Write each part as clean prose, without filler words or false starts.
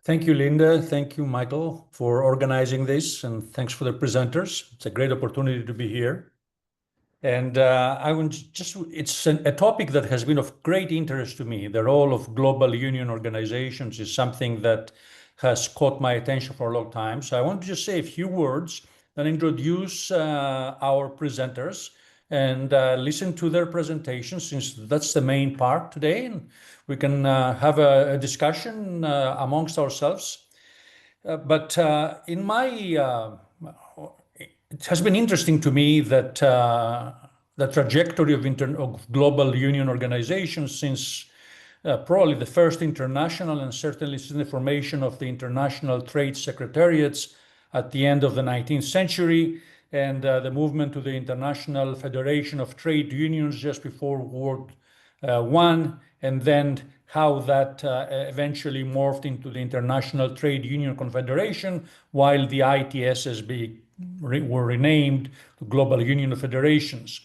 Thank you, Linda. Thank you, Michael, for organizing this, and thanks for the presenters. It's a great opportunity to be here. And it's a topic that has been of great interest to me. The role of global union organizations is something that has caught my attention for a long time. So I want to just say a few words and introduce our presenters and listen to their presentations, since that's the main part today. And we can have a discussion amongst ourselves. But in my it has been interesting to me that the trajectory of global union organizations since probably the first international, and certainly since the formation of the International Trade Secretariats at the end of the 19th century, and the movement to the International Federation of Trade Unions just before World I, and then how that eventually morphed into the International Trade Union Confederation, while the ITSs were renamed to Global Union of Federations.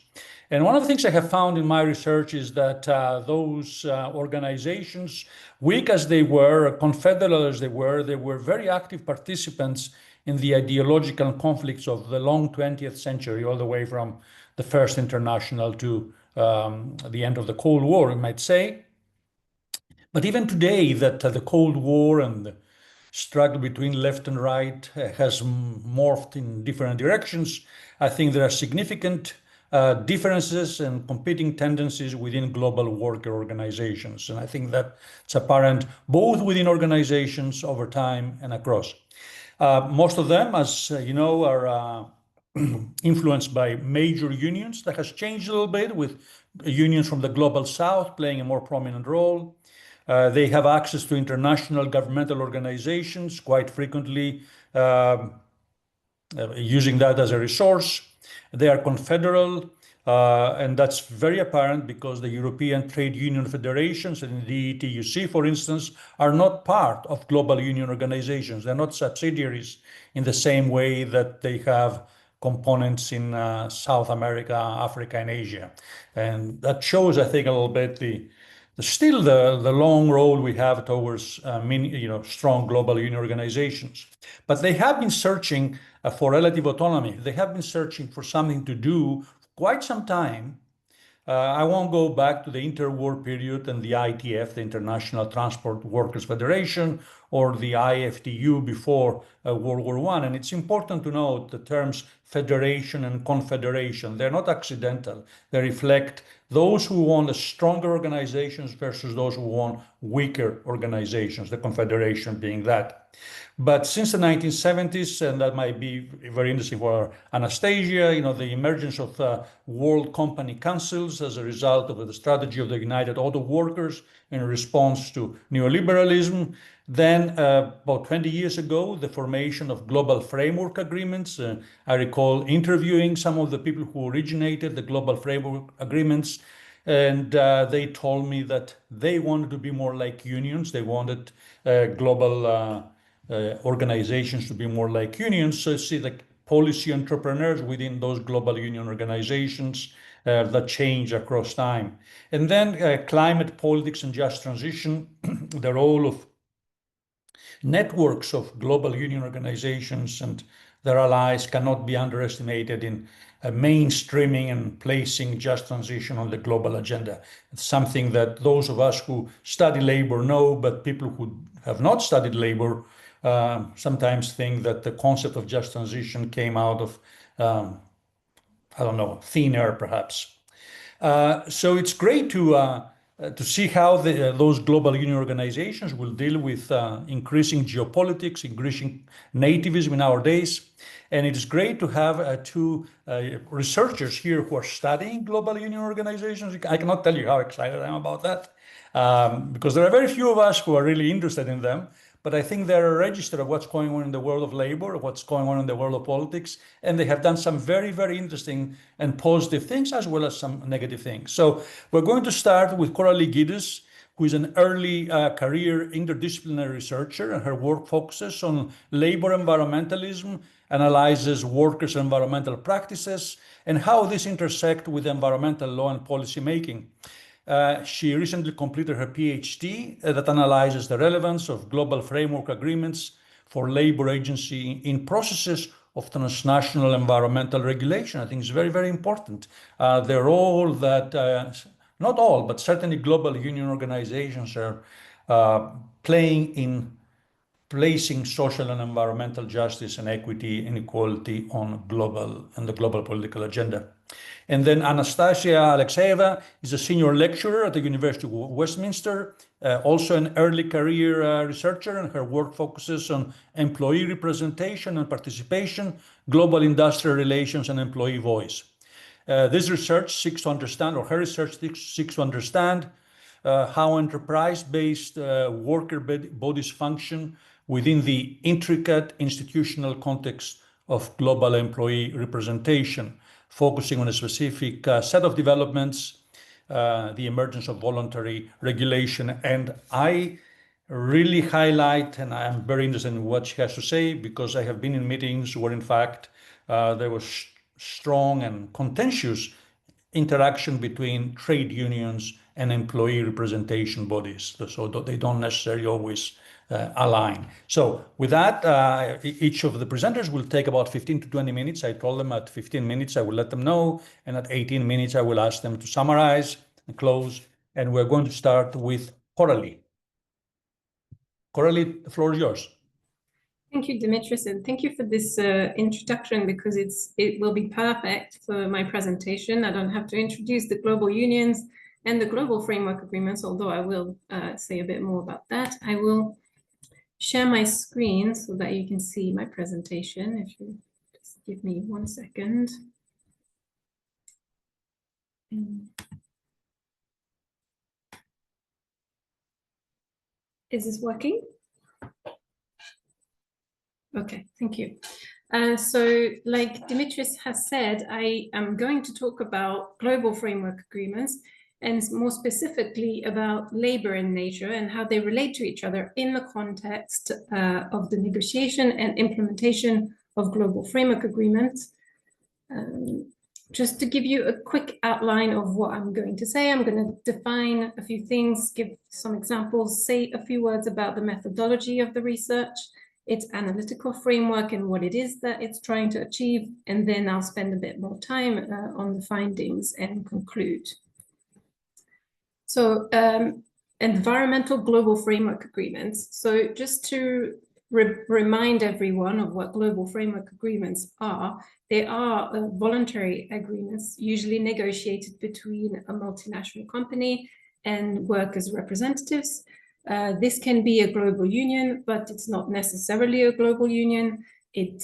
And one of the things I have found in my research is that those organizations, weak as they were, confederal as they were very active participants in the ideological conflicts of the long 20th century, all the way from the First International to the end of the Cold War, you might say. But even today, that the Cold War and the struggle between left and right has morphed in different directions, I think there are significant differences and competing tendencies within global worker organizations. And I think that it's apparent both within organizations over time and across. Most of them, as you know, are influenced by major unions. That has changed a little bit, with unions from the global south playing a more prominent role. They have access to international governmental organizations, quite frequently using that as a resource. They are confederal, and that's very apparent because the European Trade Union Federations and the ETUC, for instance, are not part of global union organizations. They're not subsidiaries in the same way that they have components in South America, Africa, and Asia. And that shows, I think, a little bit the long road we have towards strong global union organizations. But they have been searching for relative autonomy. They have been searching for something to do quite some time. I won't go back to the interwar period and the ITF, the International Transport Workers Federation, or the IFTU before World War I. And it's important to note the terms federation and confederation. They're not accidental. They reflect those who want stronger organizations versus those who want weaker organizations, the confederation being that. But since the 1970s, and that might be very interesting for Anastasia, the emergence of world company councils as a result of the strategy of the United Auto Workers in response to neoliberalism. Then about 20 years ago, the formation of global framework agreements. I recall interviewing some of the people who originated the global framework agreements, and they told me that they wanted to be more like unions. They wanted global organizations to be more like unions. So see the policy entrepreneurs within those global union organizations that change across time. And then climate politics and just transition, the role of networks of global union organizations and their allies cannot be underestimated in mainstreaming and placing just transition on the global agenda. It's something that those of us who study labor know, but people who have not studied labor sometimes think that the concept of just transition came out of, I don't know, thin air perhaps. So it's great to see how those global union organizations will deal with increasing geopolitics, increasing nativism in our days. And it is great to have two researchers here who are studying global union organizations. I cannot tell you how excited I am about that, because there are very few of us who are really interested in them. But I think they're a register of what's going on in the world of labor, what's going on in the world of politics, and they have done some very, very interesting and positive things, as well as some negative things. So we're going to start with Coralie Giddes, who is an early career interdisciplinary researcher, and her work focuses on labor environmentalism, analyzes workers' environmental practices, and how these intersect with environmental law and policy making. She recently completed her PhD that analyzes the relevance of global framework agreements for labor agency in processes of transnational environmental regulation. I think it's very, very important. The role that, not all, but certainly global union organizations are playing in placing social and environmental justice and equity and equality on the global political agenda. And then Anastasia Alexeyeva is a senior lecturer at the University of Westminster, also an early career researcher, and her work focuses on employee representation and participation, global industrial relations, and employee voice. This research seeks to understand, or her research seeks to understand, how enterprise-based worker bodies function within the intricate institutional context of global employee representation, focusing on a specific set of developments, the emergence of voluntary regulation. And I really highlight, and I'm very interested in what she has to say, because I have been in meetings where, in fact, there was strong and contentious interaction between trade unions and employee representation bodies, so they don't necessarily always align. So with that, each of the presenters will take about 15 to 20 minutes. I told them at 15 minutes I will let them know, and at 18 minutes I will ask them to summarize and close. And we're going to start with Coralie. Coralie, the floor is yours. Thank you, Dimitris, and thank you for this introduction, because it will be perfect for my presentation. I don't have to introduce the global unions and the global framework agreements, although I will say a bit more about that. I will share my screen so that you can see my presentation. If you just give me 1 second. Is this working? Okay, thank you. So like Dimitris has said, I am going to talk about global framework agreements, and more specifically about labor in nature and how they relate to each other in the context of the negotiation and implementation of global framework agreements. Just to give you a quick outline of what I'm going to say, I'm going to define a few things, give some examples, say a few words about the methodology of the research, its analytical framework and what it is that it's trying to achieve, and then I'll spend a bit more time on the findings and conclude. So environmental global framework agreements. So just to remind everyone of what global framework agreements are, they are voluntary agreements, usually negotiated between a multinational company and workers' representatives. This can be a global union, but it's not necessarily a global union. It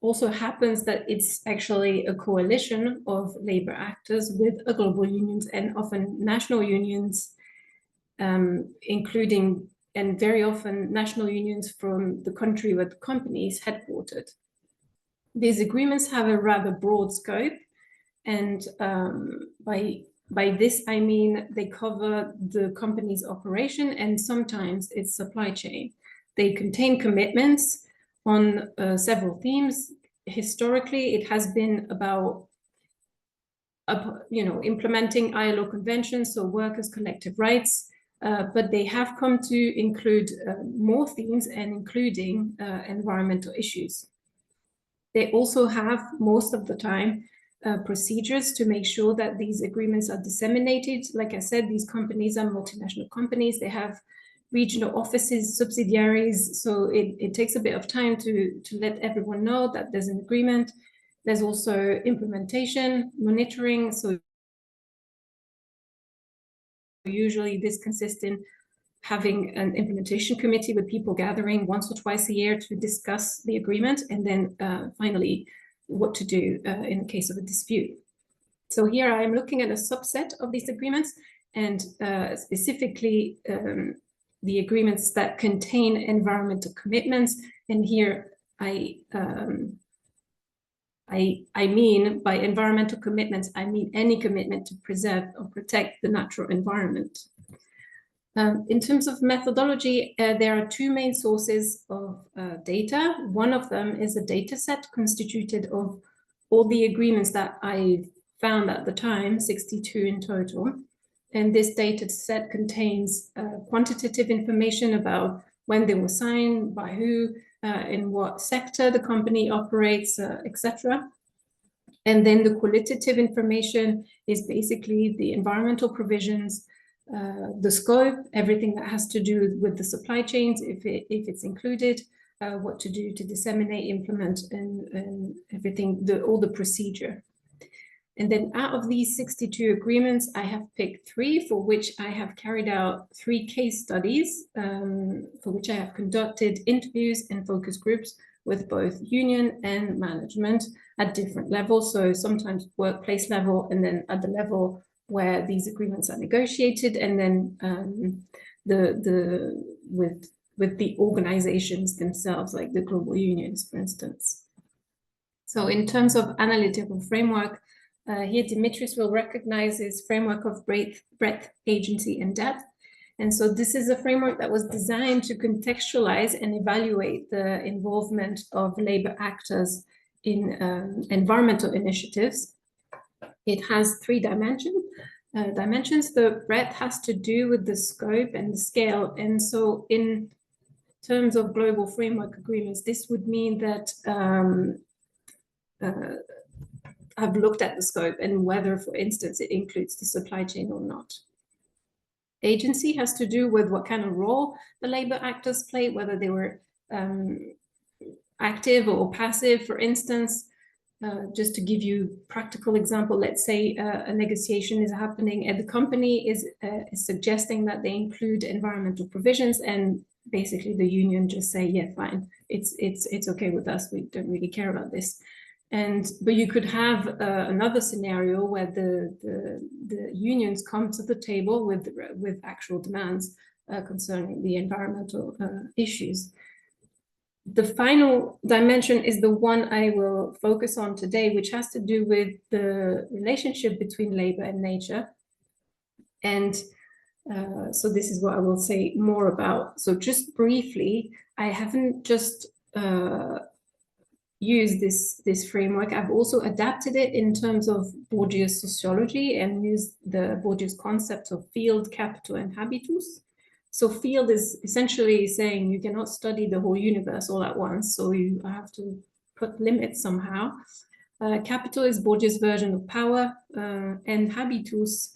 also happens that it's actually a coalition of labor actors with a global unions and often national unions, including, and very often national unions from the country where the company is headquartered. These agreements have a rather broad scope, and by this, I mean they cover the company's operation and sometimes its supply chain. They contain commitments on several themes. Historically, it has been about implementing ILO conventions, so workers' collective rights, but they have come to include more themes, and including environmental issues. They also have, most of the time, procedures to make sure that these agreements are disseminated. Like I said, these companies are multinational companies. They have regional offices, subsidiaries. So it takes a bit of time to let everyone know that there's an agreement. There's also implementation, monitoring. So usually this consists in having an implementation committee with people gathering once or twice a year to discuss the agreement, and then finally what to do in the case of a dispute. So here I'm looking at a subset of these agreements, and specifically the agreements that contain environmental commitments. And here I mean, by environmental commitments, I mean any commitment to preserve or protect the natural environment. In terms of methodology, there are two main sources of data. One of them is a data set constituted of all the agreements that I found at the time, 62 in total. And this data set contains quantitative information about when they were signed, by who, in what sector the company operates, etc. And then the qualitative information is basically the environmental provisions, the scope, everything that has to do with the supply chains, if it's included, what to do to disseminate, implement, and everything, all the procedure. And then out of these 62 agreements, I have picked 3 for which I have carried out 3 case studies, for which I have conducted interviews and focus groups with both union and management at different levels. So sometimes workplace level, and then at the level where these agreements are negotiated, and then with the organizations themselves, like the global unions, for instance. So in terms of analytical framework, here Dimitris will recognize his framework of breadth, agency, and depth. And so this is a framework that was designed to contextualize and evaluate the involvement of labor actors in environmental initiatives. It has 3 dimensions. The breadth has to do with the scope and the scale. And so in terms of global framework agreements, this would mean that I've looked at the scope and whether, for instance, it includes the supply chain or not. Agency has to do with what kind of role the labor actors played, whether they were active or passive. For instance, just to give you a practical example, let's say a negotiation is happening and the company is suggesting that they include environmental provisions, and basically the union just say, yeah, fine, it's okay with us, we don't really care about this. But you could have another scenario where the unions come to the table with actual demands concerning the environmental issues. The final dimension is the one I will focus on today, which has to do with the relationship between labor and nature. And so this is what I will say more about. So just briefly, I haven't just use this framework. I've also adapted it in terms of Bourdieu's sociology and used the Bourdieu's concept of field, capital, and habitus. So field is essentially saying you cannot study the whole universe all at once, so you have to put limits somehow. Capital is Bourdieu's version of power, and habitus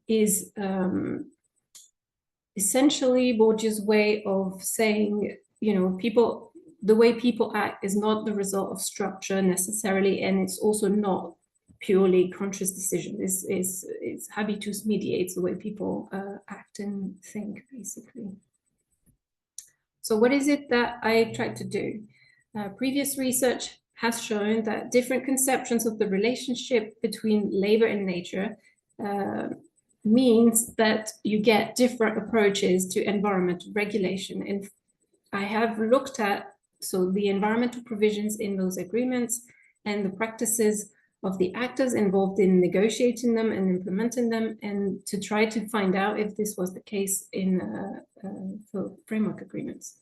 is essentially Bourdieu's way of saying, you know, the way people act is not the result of structure necessarily, and it's also not purely conscious decision. It's habitus mediates the way people act and think, basically. So what is it that I tried to do? Previous research has shown that different conceptions of the relationship between labor and nature means that you get different approaches to environmental regulation. And I have looked at the environmental provisions in those agreements and the practices of the actors involved in negotiating them and implementing them, and to try to find out if this was the case for framework agreements.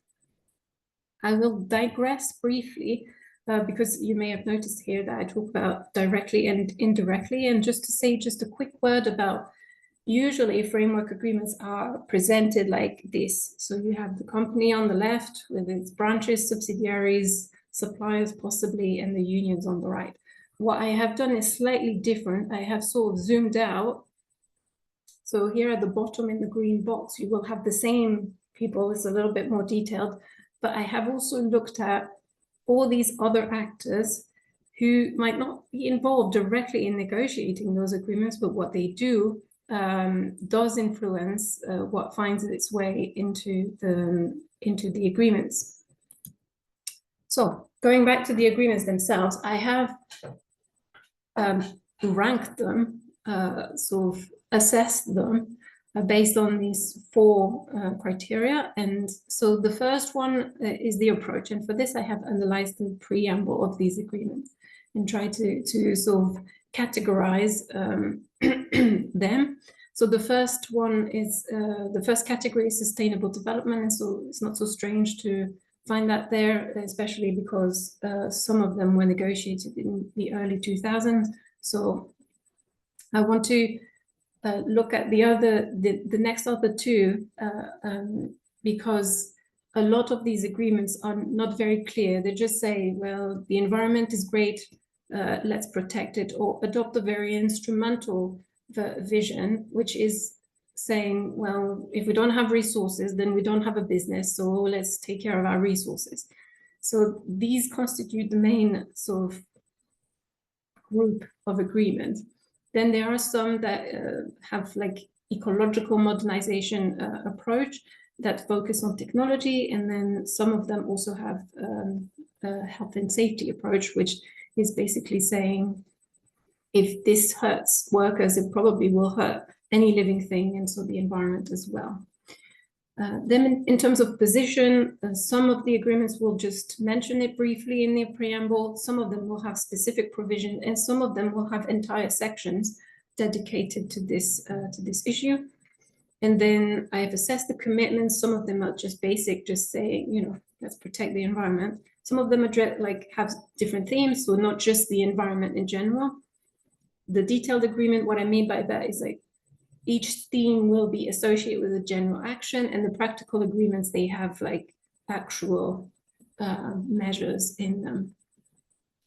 I will digress briefly because you may have noticed here that I talk about directly and indirectly, and just to say just a quick word about, usually framework agreements are presented like this. So you have the company on the left with its branches, subsidiaries, suppliers possibly, and the unions on the right. What I have done is slightly different. I have sort of zoomed out. So here at the bottom in the green box, you will have the same people. It's a little bit more detailed, but I have also looked at all these other actors who might not be involved directly in negotiating those agreements, but what they do does influence what finds its way into the agreements. So going back to the agreements themselves, I have ranked them, sort of assessed them based on these 4 criteria. And so the first one is the approach. And for this, I have analyzed the preamble of these agreements and tried to sort of categorize them. So the first one is, the first category is sustainable development. And so it's not so strange to find that there, especially because some of them were negotiated in the early 2000s. So I want to look at the next other two, because a lot of these agreements are not very clear. They just say, well, the environment is great, let's protect it, or adopt a very instrumental vision, which is saying, well, if we don't have resources, then we don't have a business, so let's take care of our resources. So these constitute the main sort of group of agreements. Then there are some that have like ecological modernization approach that focus on technology, and then some of them also have a health and safety approach, which is basically saying, if this hurts workers, it probably will hurt any living thing, and so the environment as well. Then in terms of position, some of the agreements will just mention it briefly in the preamble, some of them will have specific provision, and some of them will have entire sections dedicated to this issue. And then I have assessed the commitments. Some of them are just basic, just saying, you know, let's protect the environment. Some of them address, like, have different themes, so not just the environment in general. The detailed agreement, what I mean by that is like, each theme will be associated with a general action, and the practical agreements, they have like actual measures in them.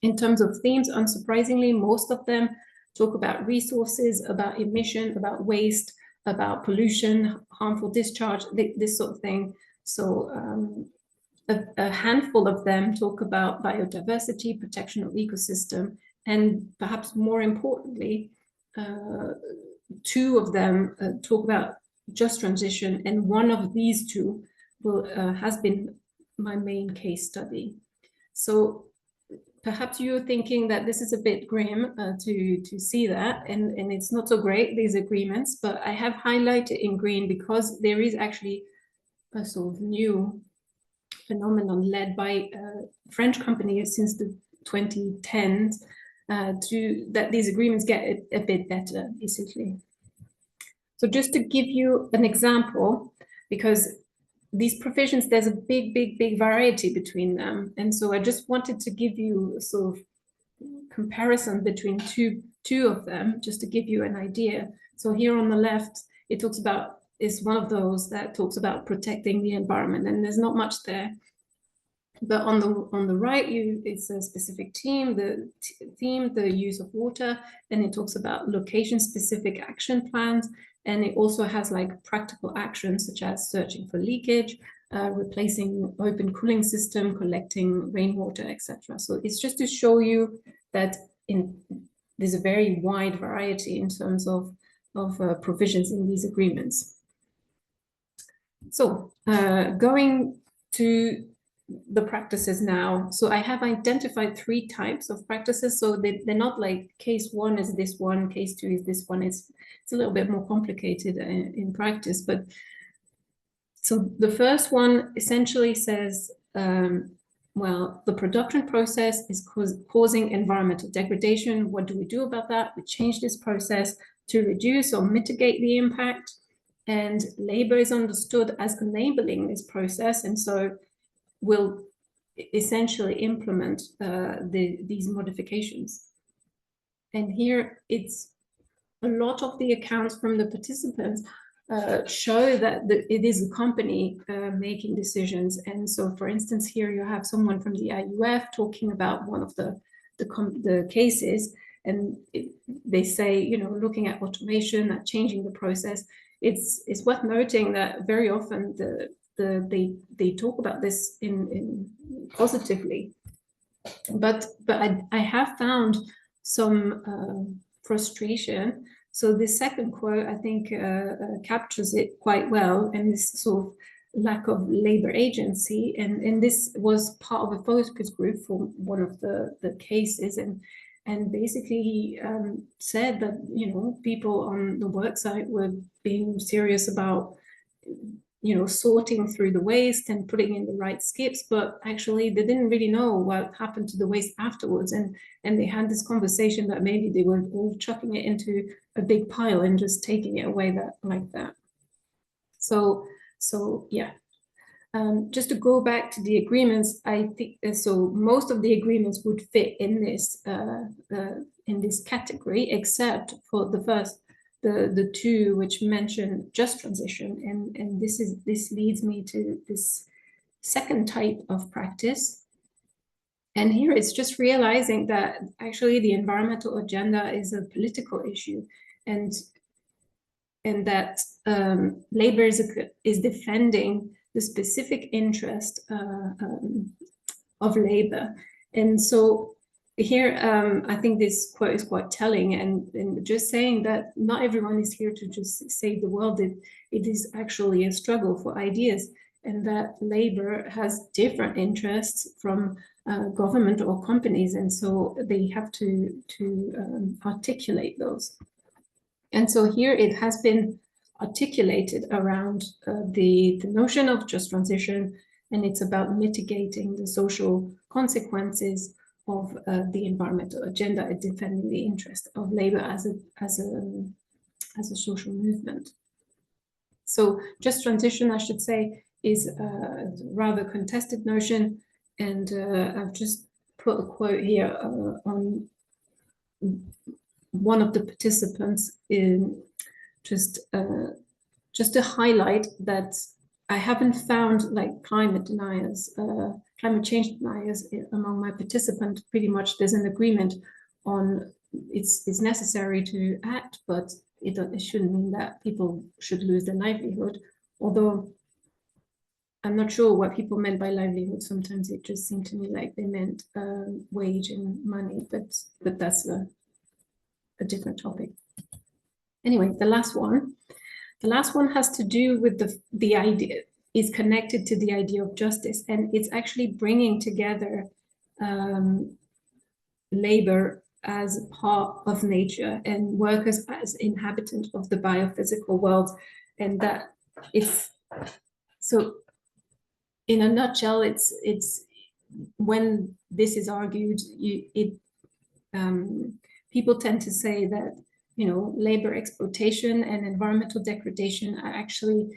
In terms of themes, unsurprisingly, most of them talk about resources, about emission, about waste, about pollution, harmful discharge, this sort of thing. So a handful of them talk about biodiversity, protection of ecosystem, and perhaps more importantly, two of them talk about just transition, and one of these two has been my main case study. So perhaps you're thinking that this is a bit grim to see that, and it's not so great, these agreements, but I have highlighted in green because there is actually a sort of new phenomenon led by French companies since the 2010s, that these agreements get a bit better, basically. So just to give you an example, because these provisions, there's a big variety between them. And so I just wanted to give you a sort of comparison between two of them, just to give you an idea. So here on the left, it talks about, is one of those that talks about protecting the environment, and there's not much there. But on the right, it's a specific theme, the use of water, and it talks about location-specific action plans, and it also has like practical actions such as searching for leakage, replacing open cooling system, collecting rainwater, etc. So it's just to show you that there's a very wide variety in terms of provisions in these agreements. So going to the practices now. So I have identified 3 types of practices. So they're not like case 1 is this one, case 2 is this one. It's a little bit more complicated in practice. But so the first one essentially says, well, the production process is causing environmental degradation. What do we do about that? We change this process to reduce or mitigate the impact. And labor is understood as enabling this process. And so will essentially implement these modifications. And here it's a lot of the accounts from the participants show that it is a company making decisions. And so, for instance, here you have someone from the IUF talking about one of the cases, and they say, you know, looking at automation, at changing the process, it's worth noting that very often they talk about this in positively, but I have found some frustration. So this second quote, I think, captures it quite well, and this sort of lack of labor agency, and this was part of a focus group for one of the cases, and basically he said that, you know, people on the work site were being serious about, you know, sorting through the waste and putting in the right skips, but actually they didn't really know what happened to the waste afterwards, and they had this conversation that maybe they were all chucking it into a big pile and just taking it away like that. So yeah. Just to go back to the agreements, I think so most of the agreements would fit in this category, except for the first the two which mention just transition, and this leads me to this second type of practice. And here it's just realizing that actually the environmental agenda is a political issue, and that labor is defending the specific interest of labor. And so here, I think this quote is quite telling, and just saying that not everyone is here to just save the world. It is actually a struggle for ideas, and that labor has different interests from government or companies, and so they have to articulate those. And so here it has been articulated around the notion of just transition, and it's about mitigating the social consequences of the environmental agenda and defending the interest of labor as a social movement. So just transition, I should say, is a rather contested notion, and I've just put a quote here on one of the participants in just to highlight that I haven't found like climate deniers, climate change deniers among my participants. Pretty much there's an agreement on it's necessary to act, but it shouldn't mean that people should lose their livelihood. Although I'm not sure what people meant by livelihood. Sometimes it just seemed to me like they meant wage and money, but that's a different topic. Anyway, the last one has to do with the idea, is connected to the idea of justice, and it's actually bringing together labor as part of nature and workers as inhabitants of the biophysical world, and that it's so. In a nutshell, it's when this is argued, people tend to say that labor exploitation and environmental degradation are actually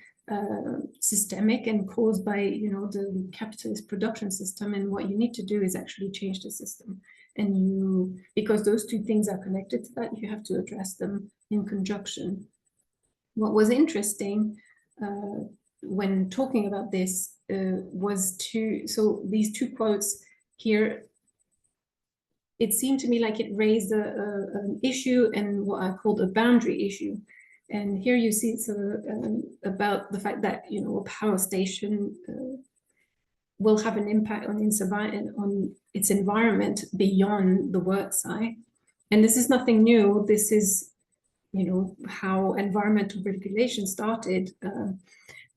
systemic and caused by the capitalist production system, and what you need to do is actually change the system. And because those two things are connected to that, you have to address them in conjunction. What was interesting when talking about this was these two quotes here, it seemed to me like it raised an issue and what I called a boundary issue. And here you see about the fact that a power station will have an impact on its environment beyond the work site. And this is nothing new. This is how environmental regulation started.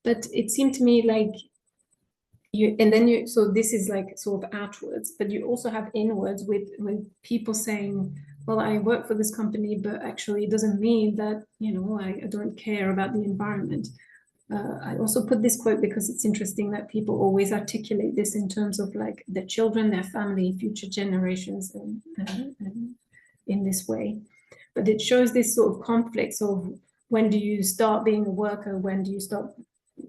But it seemed to me like so this is like sort of outwards, but you also have inwards with people saying, well, I work for this company, but actually it doesn't mean that, I don't care about the environment. I also put this quote because it's interesting that people always articulate this in terms of like their children, their family, future generations, and in this way. But it shows this sort of conflicts of when do you start being a worker, when do you stop,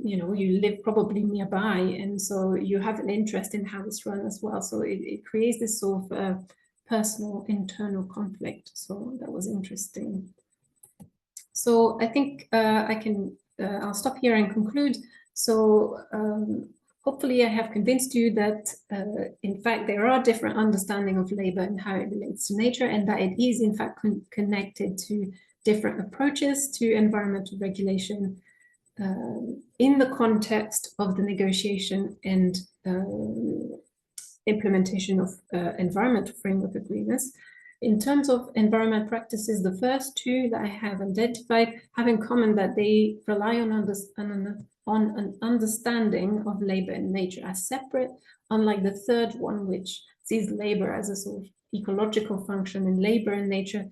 you live probably nearby, and so you have an interest in how it's run as well. So it creates this sort of personal internal conflict. So that was interesting. So I think I'll stop here and conclude. So hopefully I have convinced you that in fact there are different understanding of labor and how it relates to nature, and that it is in fact connected to different approaches to environmental regulation in the context of the negotiation and implementation of environmental framework agreements. In terms of environment practices, the first two that I have identified have in common that they rely on an understanding of labor and nature as separate, unlike the third one, which sees labor as a sort of ecological function, and labor and nature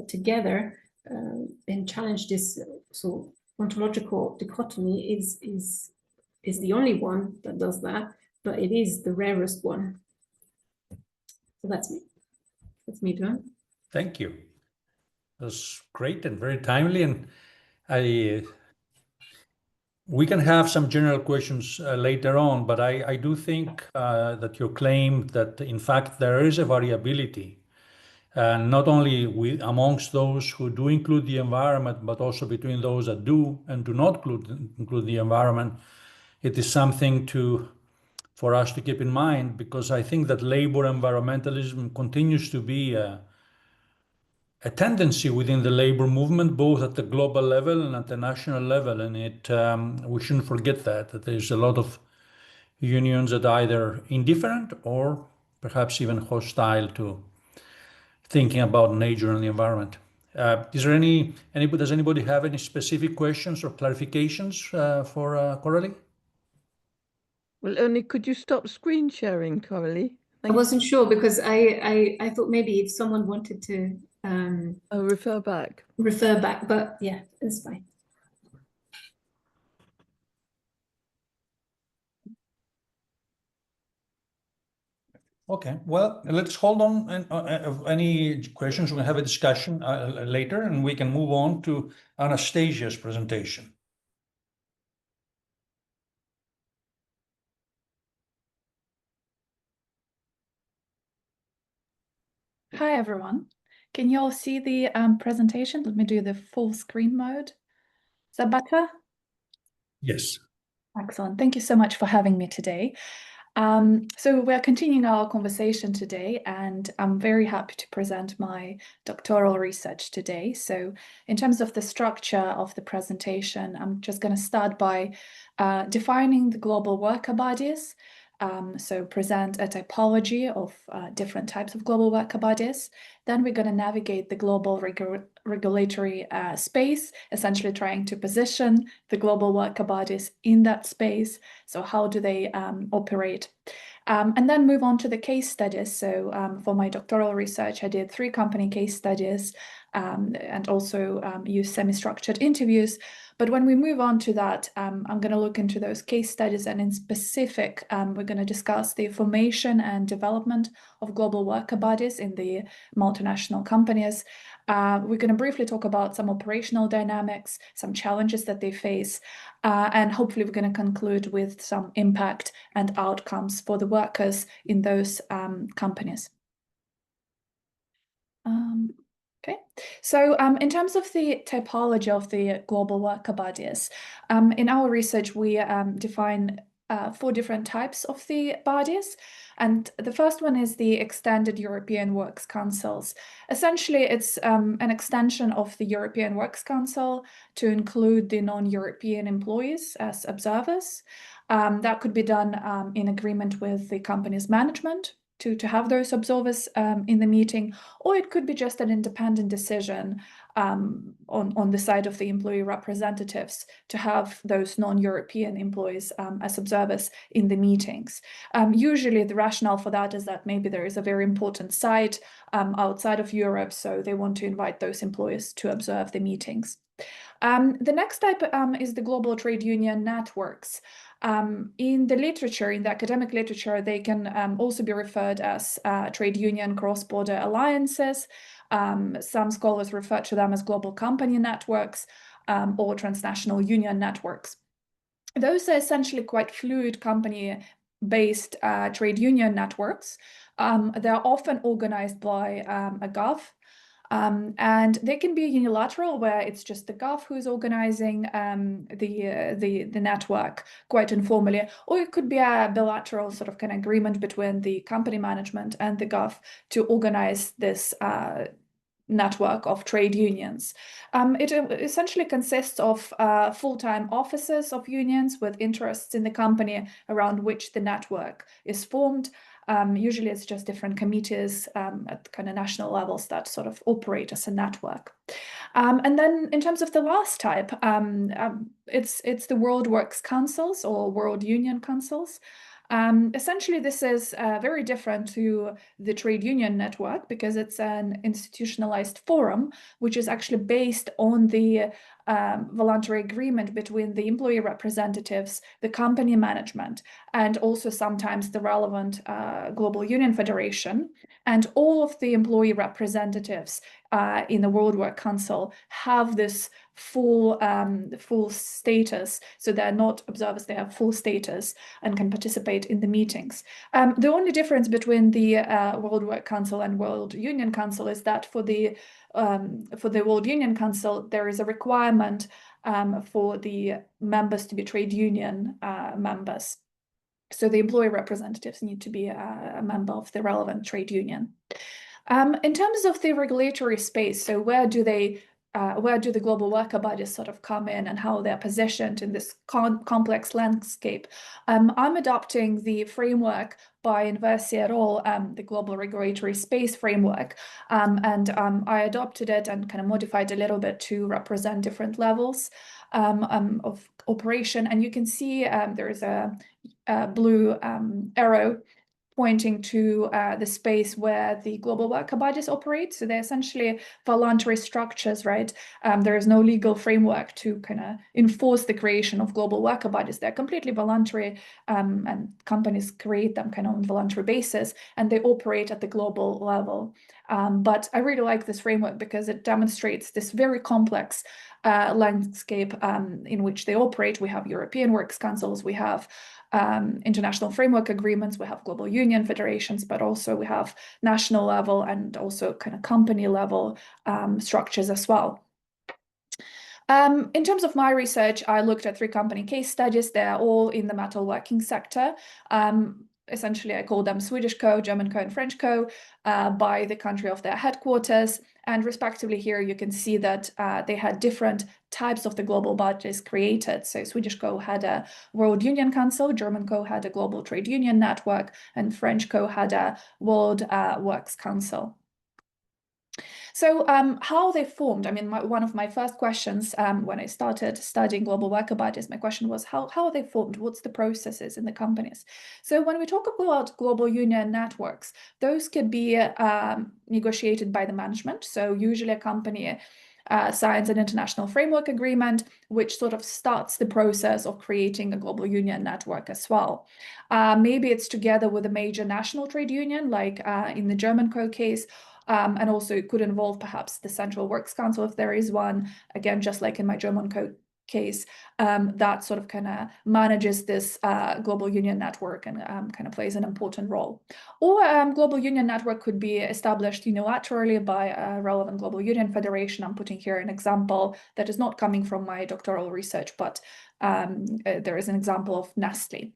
together, and challenge this sort of ontological dichotomy is the only one that does that, but it is the rarest one. So that's me. That's me done. Thank you. That's great and very timely. And we can have some general questions later on, but I do think that your claim that in fact there is a variability not only amongst those who do include the environment, but also between those that do and do not include the environment. It is something for us to keep in mind, because I think that labor environmentalism continues to be a tendency within the labor movement, both at the global level and at the national level. And we shouldn't forget that there's a lot of unions that are either indifferent or perhaps even hostile to thinking about nature and the environment. Does anybody have any specific questions or clarifications for Coralie? Well, only could you stop screen sharing, Coralie? I wasn't sure because I thought maybe if someone wanted to refer back. Refer back, but yeah, it's fine. Okay, well, let's hold on. And any questions, we can have a discussion later, and we can move on to Anastasia's presentation. Hi, everyone. Can you all see the presentation? Let me do the full screen mode. Is that better? Yes. Excellent. Thank you so much for having me today. So we're continuing our conversation today, and I'm very happy to present my doctoral research today. So in terms of the structure of the presentation, I'm just going to start by defining the global worker bodies. So present a typology of different types of global worker bodies. Then we're going to navigate the global regulatory space, essentially trying to position the global worker bodies in that space. So how do they operate? And then move on to the case studies. So for my doctoral research, I did 3 company case studies and also used semi-structured interviews. But when we move on to that, I'm going to look into those case studies, and in specific, we're going to discuss the formation and development of global worker bodies in the multinational companies. We're going to briefly talk about some operational dynamics, some challenges that they face, and hopefully we're going to conclude with some impact and outcomes for the workers in those companies. Okay, so in terms of the typology of the global worker bodies, in our research, we define 4 different types of the bodies. And the first one is the Extended European Works Councils. Essentially, it's an extension of the European Works Council to include the non-European employees as observers. That could be done in agreement with the company's management to have those observers in the meeting, or it could be just an independent decision on the side of the employee representatives to have those non-European employees as observers in the meetings. Usually the rationale for that is that maybe there is a very important site outside of Europe, so they want to invite those employees to observe the meetings. The next type is the global trade union networks. In the literature, in the academic literature, they can also be referred as trade union cross-border alliances. Some scholars refer to them as global company networks or transnational union networks. Those are essentially quite fluid company-based trade union networks. They're often organized by a gov. And they can be unilateral, where it's just the gov who's organizing the network quite informally, or it could be a bilateral sort of kind of agreement between the company management and the gov to organize this network of trade unions. It essentially consists of full-time officers of unions with interests in the company around which the network is formed. Usually it's just different committees at kind of national levels that sort of operate as a network. And then in terms of the last type, it's the World Works Councils or World Union Councils. Essentially, this is very different to the trade union network because it's an institutionalized forum, which is actually based on the voluntary agreement between the employee representatives, the company management, and also sometimes the relevant global union federation. And all of the employee representatives in the World Work Council have this full status. So they're not observers, they have full status and can participate in the meetings. The only difference between the World Work Council and World Union Council is that for the World Union Council, there is a requirement for the members to be trade union members. So the employee representatives need to be a member of the relevant trade union. In terms of the regulatory space, so where do the global worker bodies sort of come in and how they're positioned in this complex landscape? I'm adopting the framework by Inversi et al., the Global Regulatory Space Framework, and I adopted it and kind of modified a little bit to represent different levels of operation. And you can see there is a blue arrow pointing to the space where the global worker bodies operate. So they're essentially voluntary structures, right? There is no legal framework to kind of enforce the creation of global worker bodies. They're completely voluntary, and companies create them kind of on a voluntary basis, and they operate at the global level. But I really like this framework because it demonstrates this very complex landscape in which they operate. We have European Works Councils, we have international framework agreements, we have global union federations, but also we have national level and also kind of company level structures as well. In terms of my research, I looked at 3 company case studies. They're all in the metalworking sector. Essentially, I call them Swedish Co, German Co, and French Co by the country of their headquarters. And respectively here, you can see that they had different types of the global bodies created. So Swedish Co had a World Union Council, German Co had a Global Trade Union Network, and French Co had a World Works Council. So how they formed, I mean, one of my first questions when I started studying global worker bodies, my question was, how are they formed? What's the processes in the companies? So when we talk about global union networks, those could be negotiated by the management. So usually a company signs an international framework agreement, which sort of starts the process of creating a global union network as well. Maybe it's together with a major national trade union, like in the German Co case, and also it could involve perhaps the Central Works Council if there is one, again, just like in my German case, that sort of kind of manages this global union network and kind of plays an important role. Or global union network could be established unilaterally by a relevant global union federation. I'm putting here an example that is not coming from my doctoral research, but there is an example of Nestle.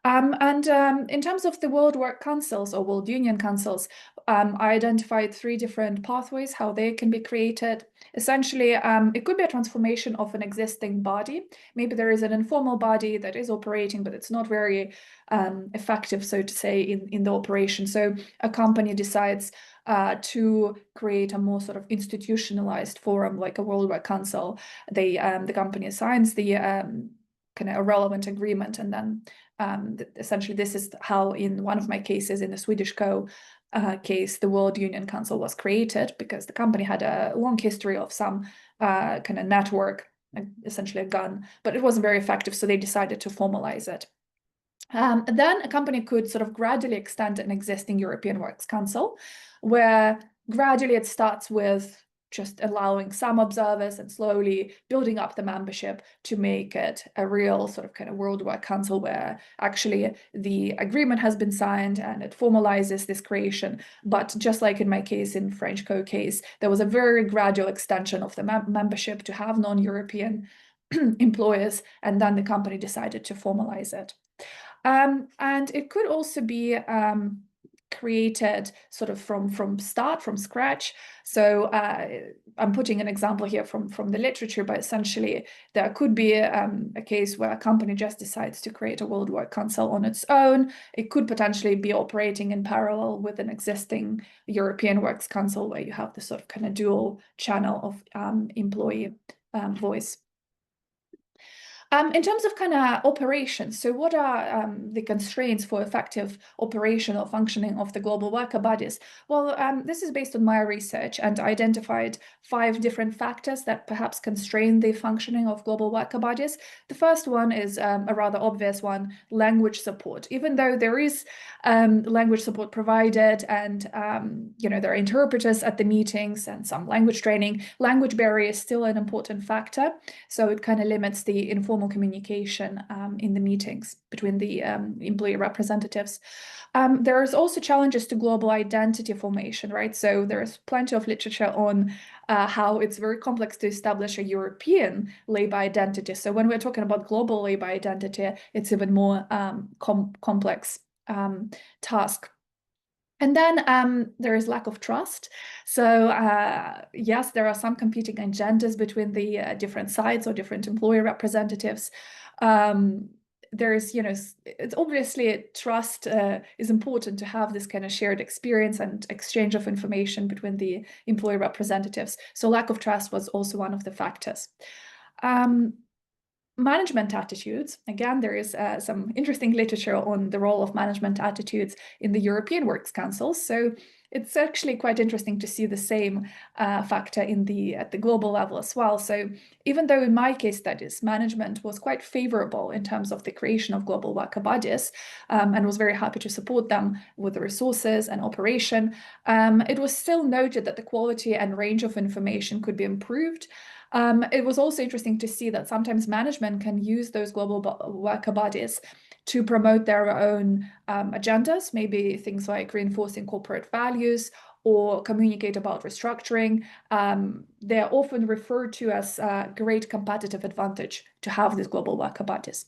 In terms of the World Work Councils or World Union Councils, I identified 3 different pathways, how they can be created. Essentially, it could be a transformation of an existing body. Maybe there is an informal body that is operating, but it's not very effective, so to say, in the operation. So a company decides to create a more sort of institutionalized forum, like a World Work Council. The company signs the kind of a relevant agreement, and then essentially this is how, in one of my cases, in the Swedish Co case, the World Union Council was created because the company had a long history of some kind of network, essentially a gun, but it wasn't very effective, so they decided to formalize it. Then a company could sort of gradually extend an existing European Works Council, where gradually it starts with just allowing some observers and slowly building up the membership to make it a real sort of kind of World Work Council where actually the agreement has been signed and it formalizes this creation. But just like in my case, in French Co case, there was a very gradual extension of the membership to have non-European employers, and then the company decided to formalize it. And it could also be created sort of from scratch. So I'm putting an example here from the literature, but essentially there could be a case where a company just decides to create a World Work Council on its own. It could potentially be operating in parallel with an existing European Works Council where you have this sort of kind of dual channel of employee voice. In terms of kind of operations, so what are the constraints for effective operational functioning of the global worker bodies? Well, this is based on my research and identified 5 different factors that perhaps constrain the functioning of global worker bodies. The first one is a rather obvious one, language support. Even though there is language support provided and there are interpreters at the meetings and some language training, language barrier is still an important factor. So it kind of limits the informal communication in the meetings between the employee representatives. There's also challenges to global identity formation, right? So there's plenty of literature on how it's very complex to establish a European labor identity. So when we're talking about global labor identity, it's even more complex task. And then there is lack of trust. So yes, there are some competing agendas between the different sides or different employer representatives. There's, it's obviously trust is important to have this kind of shared experience and exchange of information between the employer representatives. So lack of trust was also one of the factors. Management attitudes. Again, there is some interesting literature on the role of management attitudes in the European Works Councils. So it's actually quite interesting to see the same factor at the global level as well. So even though in my case studies, management was quite favorable in terms of the creation of global worker bodies and was very happy to support them with the resources and operation, it was still noted that the quality and range of information could be improved. It was also interesting to see that sometimes management can use those global worker bodies to promote their own agendas, maybe things like reinforcing corporate values or communicate about restructuring. They're often referred to as a great competitive advantage to have these global worker bodies.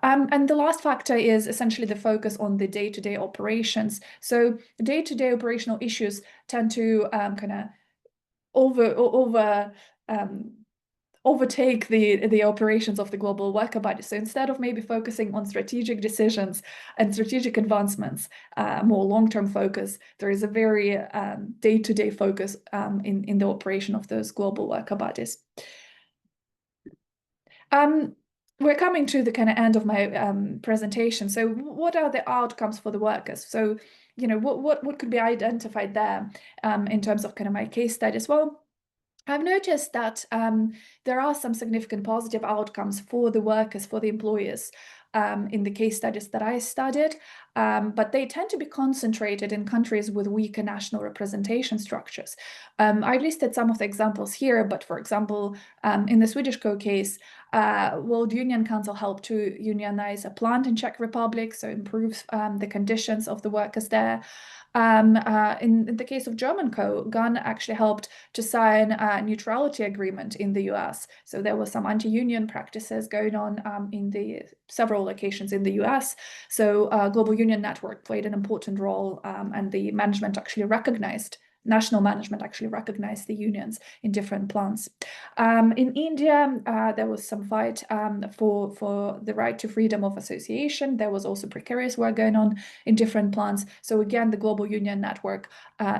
And the last factor is essentially the focus on the day-to-day operations. So day-to-day operational issues tend to kind of overtake the operations of the global worker body. So instead of maybe focusing on strategic decisions and strategic advancements, more long-term focus, there is a very day-to-day focus in the operation of those global worker bodies. We're coming to the kind of end of my presentation. So what are the outcomes for the workers? So, what could be identified there in terms of kind of my case studies? Well, I've noticed that there are some significant positive outcomes for the workers, for the employers in the case studies that I studied, but they tend to be concentrated in countries with weaker national representation structures. I listed some of the examples here, but for example, in the Swedish case, World Union Council helped to unionize a plant in Czech Republic, so improves the conditions of the workers there. In the case of German GUN actually helped to sign a neutrality agreement in the US. So there were some anti-union practices going on in the several locations in the US. So Global Union Network played an important role, and the management actually recognized national management actually recognized the unions in different plants. In India, there was some fight for the right to freedom of association. There was also precarious work going on in different plants. So again, the Global Union Network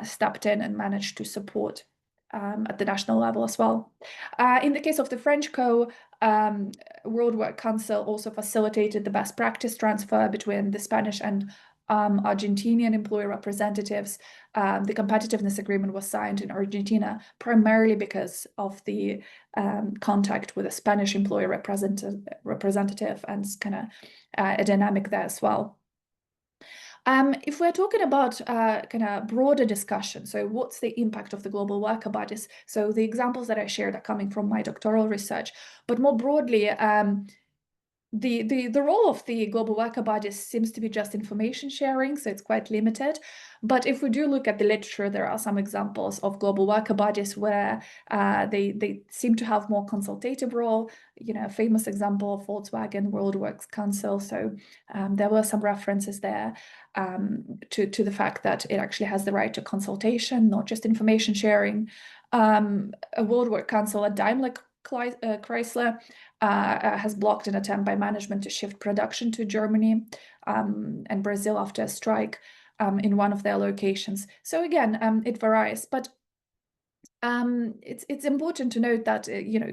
stepped in and managed to support at the national level as well. In the case of the French World Work Council also facilitated the best practice transfer between the Spanish and Argentinian employee representatives. The competitiveness agreement was signed in Argentina primarily because of the contact with a Spanish employee representative and kind of a dynamic there as well. If we're talking about kind of broader discussion, so what's the impact of the global worker bodies? So the examples that I shared are coming from my doctoral research, but more broadly, the role of the global worker bodies seems to be just information sharing, so it's quite limited. But if we do look at the literature, there are some examples of global worker bodies where they seem to have more consultative role. A famous example of Volkswagen World Works Council. So there were some references there to the fact that it actually has the right to consultation, not just information sharing. A World Work Council at Daimler Chrysler has blocked an attempt by management to shift production to Germany and Brazil after a strike in one of their locations. So again, it varies. But it's important to note that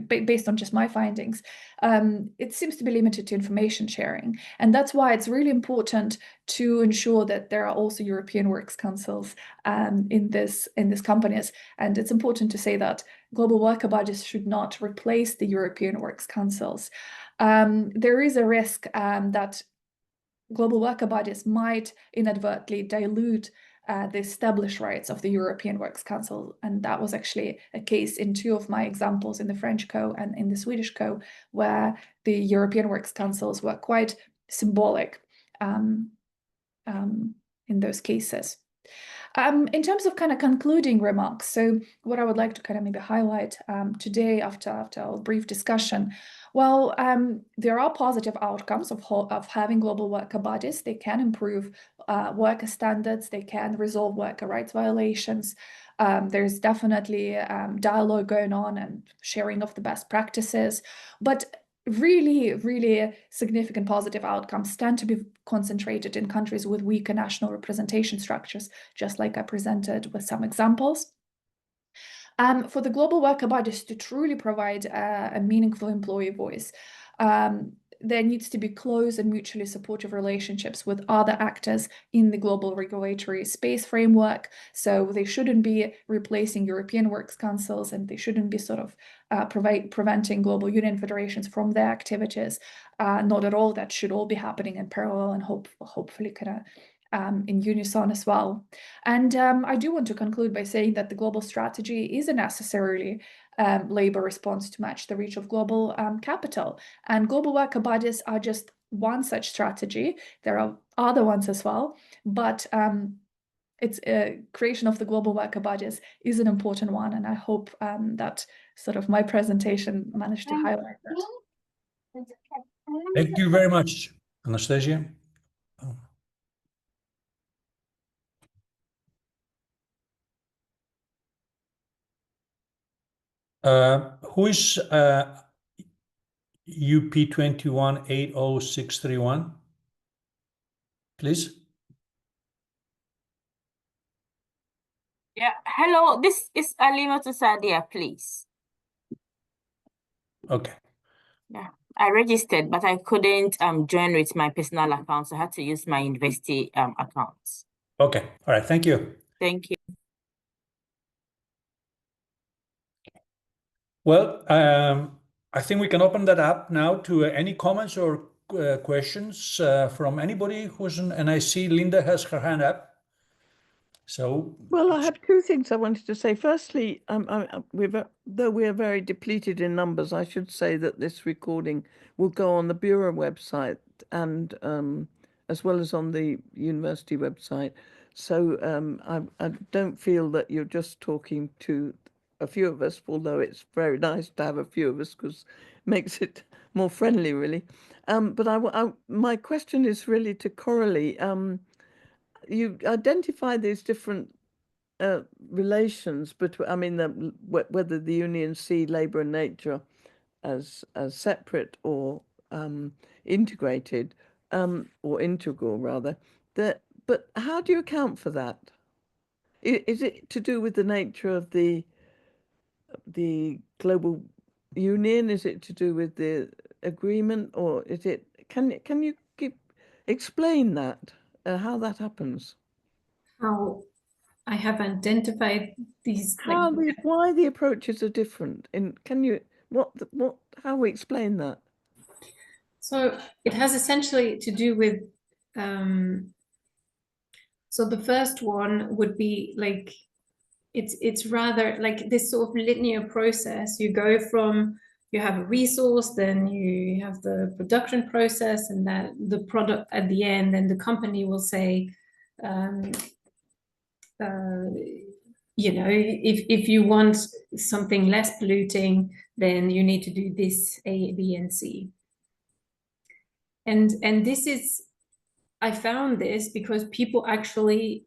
based on just my findings, it seems to be limited to information sharing, and that's why it's really important to ensure that there are also European Works Councils in these companies. And it's important to say that global worker bodies should not replace the European Works Councils. There is a risk that global worker bodies might inadvertently dilute the established rights of the European Works Council. And that was actually a case in two of my examples, in the French Co and in the Swedish Co, where the European Works Councils were quite symbolic in those cases. In terms of kind of concluding remarks, so what I would like to kind of maybe highlight today after our brief discussion, well, there are positive outcomes of having global worker bodies. They can improve worker standards, they can resolve worker rights violations. There's definitely dialogue going on and sharing of the best practices, but really significant positive outcomes tend to be concentrated in countries with weaker national representation structures, just like I presented with some examples. For the global worker bodies to truly provide a meaningful employee voice, there needs to be close and mutually supportive relationships with other actors in the global regulatory space framework. So they shouldn't be replacing European Works Councils, and they shouldn't be sort of preventing global union federations from their activities. Not at all. That should all be happening in parallel and hopefully kind of in unison as well. And I do want to conclude by saying that the global strategy isn't necessarily labor response to match the reach of global capital. And global worker bodies are just one such strategy. There are other ones as well, but it's creation of the global worker bodies is an important one. And I hope that sort of my presentation managed to highlight that. Thank you very much, Anastasia. Who is UP2180631? Please. Yeah, hello, this is Alima Tusadia, please. Okay. Yeah, I registered, but I couldn't join with my personal account, so I had to use my university accounts. Okay, all right, thank you. Thank you. Well, I think we can open that up now to any comments or questions from anybody who's and I see Linda has her hand up. So, well, I have two things I wanted to say. Firstly, though we are very depleted in numbers, I should say that this recording will go on the BUIRA website and as well as on the university website. So I don't feel that you're just talking to a few of us, although it's very nice to have a few of us because it makes it more friendly, really. But my question is really to Coralie. You identify these different relations between, I mean, whether the unions see labour and nature as separate or integrated, or integral rather. But how do you account for that? Is it to do with the nature of the global union? Is it to do with the agreement, or is it? Can you explain that? How that happens? How I have identified these, Why the approaches are different? And can you how we explain that? so it has essentially to do with so the first one would be like it's rather like this sort of linear process. You go from, you have a resource, then you have the production process, and then the product at the end, and the company will say, you know, if you want something less polluting, then you need to do this A, B, and C. And this is, I found this because people actually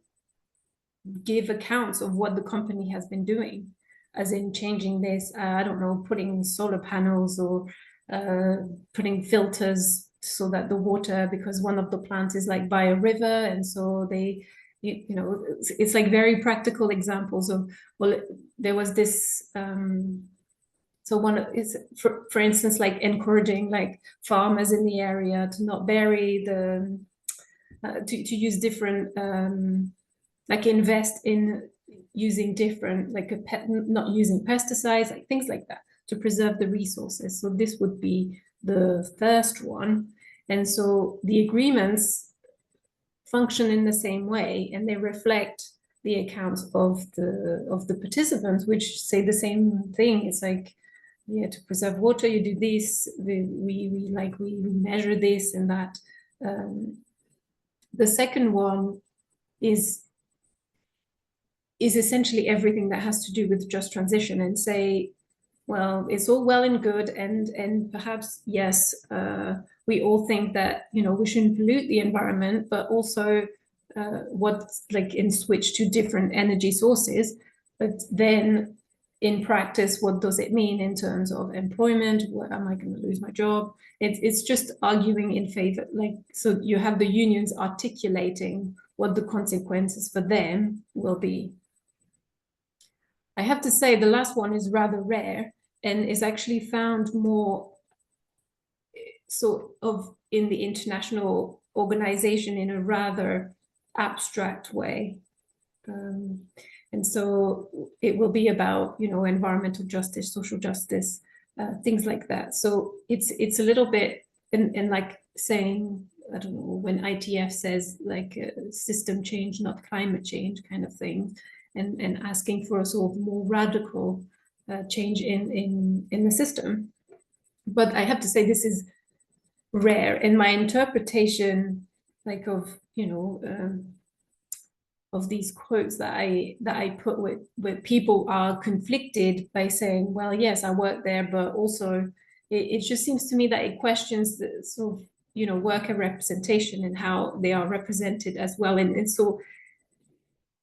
give accounts of what the company has been doing, as in changing this, I don't know, putting solar panels or putting filters so that the water, because one of the plants is like by a river, and so they you know, it's like very practical examples of, well, there was this, so one is, for instance, like encouraging like farmers in the area to not bury the, to use different, like invest in using different, like not using pesticides, like things like that, to preserve the resources. So this would be the first one. And so the agreements function in the same way, and they reflect the accounts of the participants, which say the same thing. It's like, yeah, to preserve water, you do this. We measure this and that. The second one is essentially everything that has to do with just transition, and say, well, it's all well and good, and perhaps yes, we all think that, you know, we shouldn't pollute the environment, but also and switch to different energy sources. But then in practice, what does it mean in terms of employment? Where am I going to lose my job? It's just arguing in favor, like, so you have the unions articulating what the consequences for them will be. I have to say the last one is rather rare and is actually found more sort of in the international organization in a rather abstract way. And so it will be about, you know, environmental justice, social justice, things like that. So it's a little bit, and like saying, I don't know, when ITF says like system change, not climate change kind of thing, and asking for a sort of more radical change in the system. But I have to say this is rare, and my interpretation, like of, you know, of these quotes that I put with people are conflicted by saying, well, yes, I work there, but also it just seems to me that it questions the sort of, you know, worker representation and how they are represented as well. And so,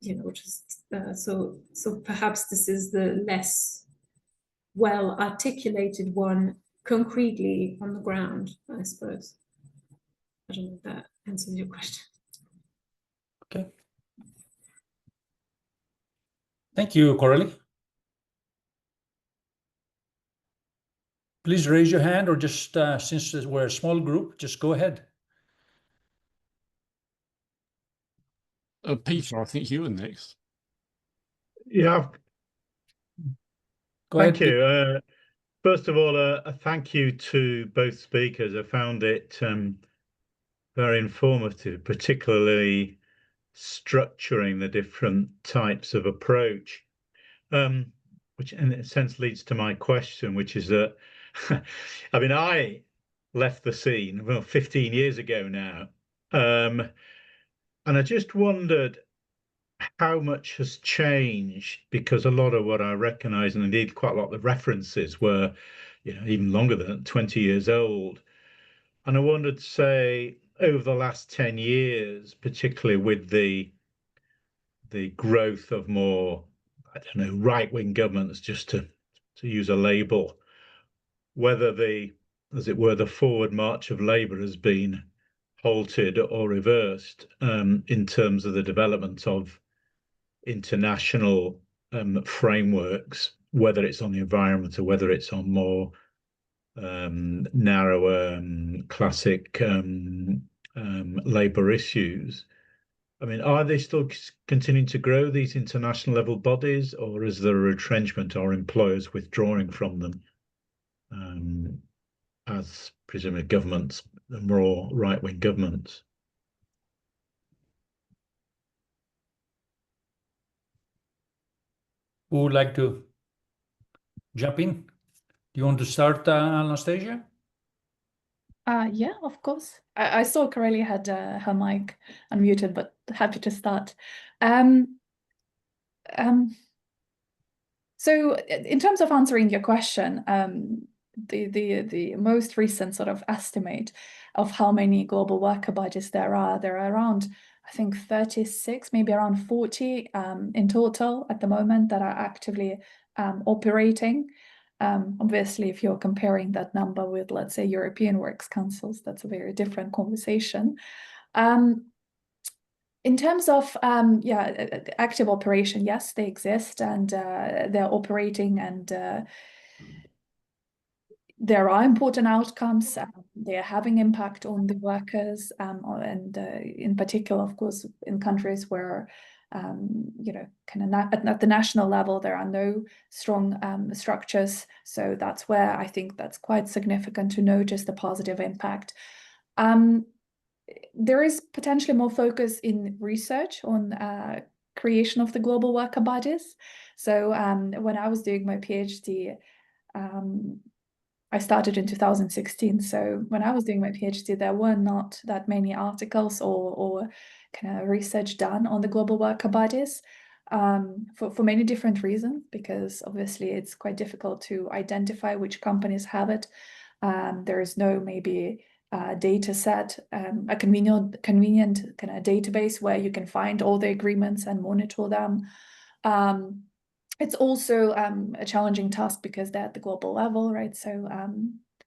you know, just so perhaps this is the less well articulated one concretely on the ground, I suppose. I don't know if that answers your question. Okay. Thank you, Coralie. Please raise your hand, or just since we're a small group, just go ahead. Peter, I think you were next. Yeah, Go thank ahead. you. First of all, a thank you to both speakers. I found it very informative, particularly structuring the different types of approach, which in a sense leads to my question, which is that, I mean, I left the scene, well, 15 years ago now, and I just wondered how much has changed, because a lot of what I recognize, and indeed quite a lot of the references, were, you know, even longer than 20 years old. And I wondered, say, over the last 10 years, particularly with the growth of more, I don't know, right-wing governments, just to use a label, whether the, as it were, the forward march of Labour has been halted or reversed in terms of the development of international frameworks, whether it's on the environment or whether it's on more narrower classic labour issues. I mean, are they still continuing to grow, these international level bodies, or is there a retrenchment or employers withdrawing from them as presumably governments, the more right-wing governments? Who would like to jump in? Do you want to start, Anastasia? Yeah, of course. I saw Coralie had her mic unmuted, but happy to start. So in terms of answering your question, the most recent sort of estimate of how many global worker bodies there are around, I think 36, maybe around 40 in total at the moment that are actively operating. Obviously, if you're comparing that number with, let's say, European Works Councils, that's a very different conversation. In terms of active operation, yes, they exist, and they're operating, and there are important outcomes. They are having impact on the workers, and in particular, of course, in countries where at the national level there are no strong structures. So that's where I think that's quite significant to notice the positive impact. There is potentially more focus in research on creation of the global worker bodies. So when I was doing my PhD, I started in 2016. So when I was doing my PhD, there were not that many articles or kind of research done on the global worker bodies, for many different reasons, because obviously it's quite difficult to identify which companies have it. There is no maybe data set, a convenient kind of database where you can find all the agreements and monitor them. It's also a challenging task because they're at the global level, right? So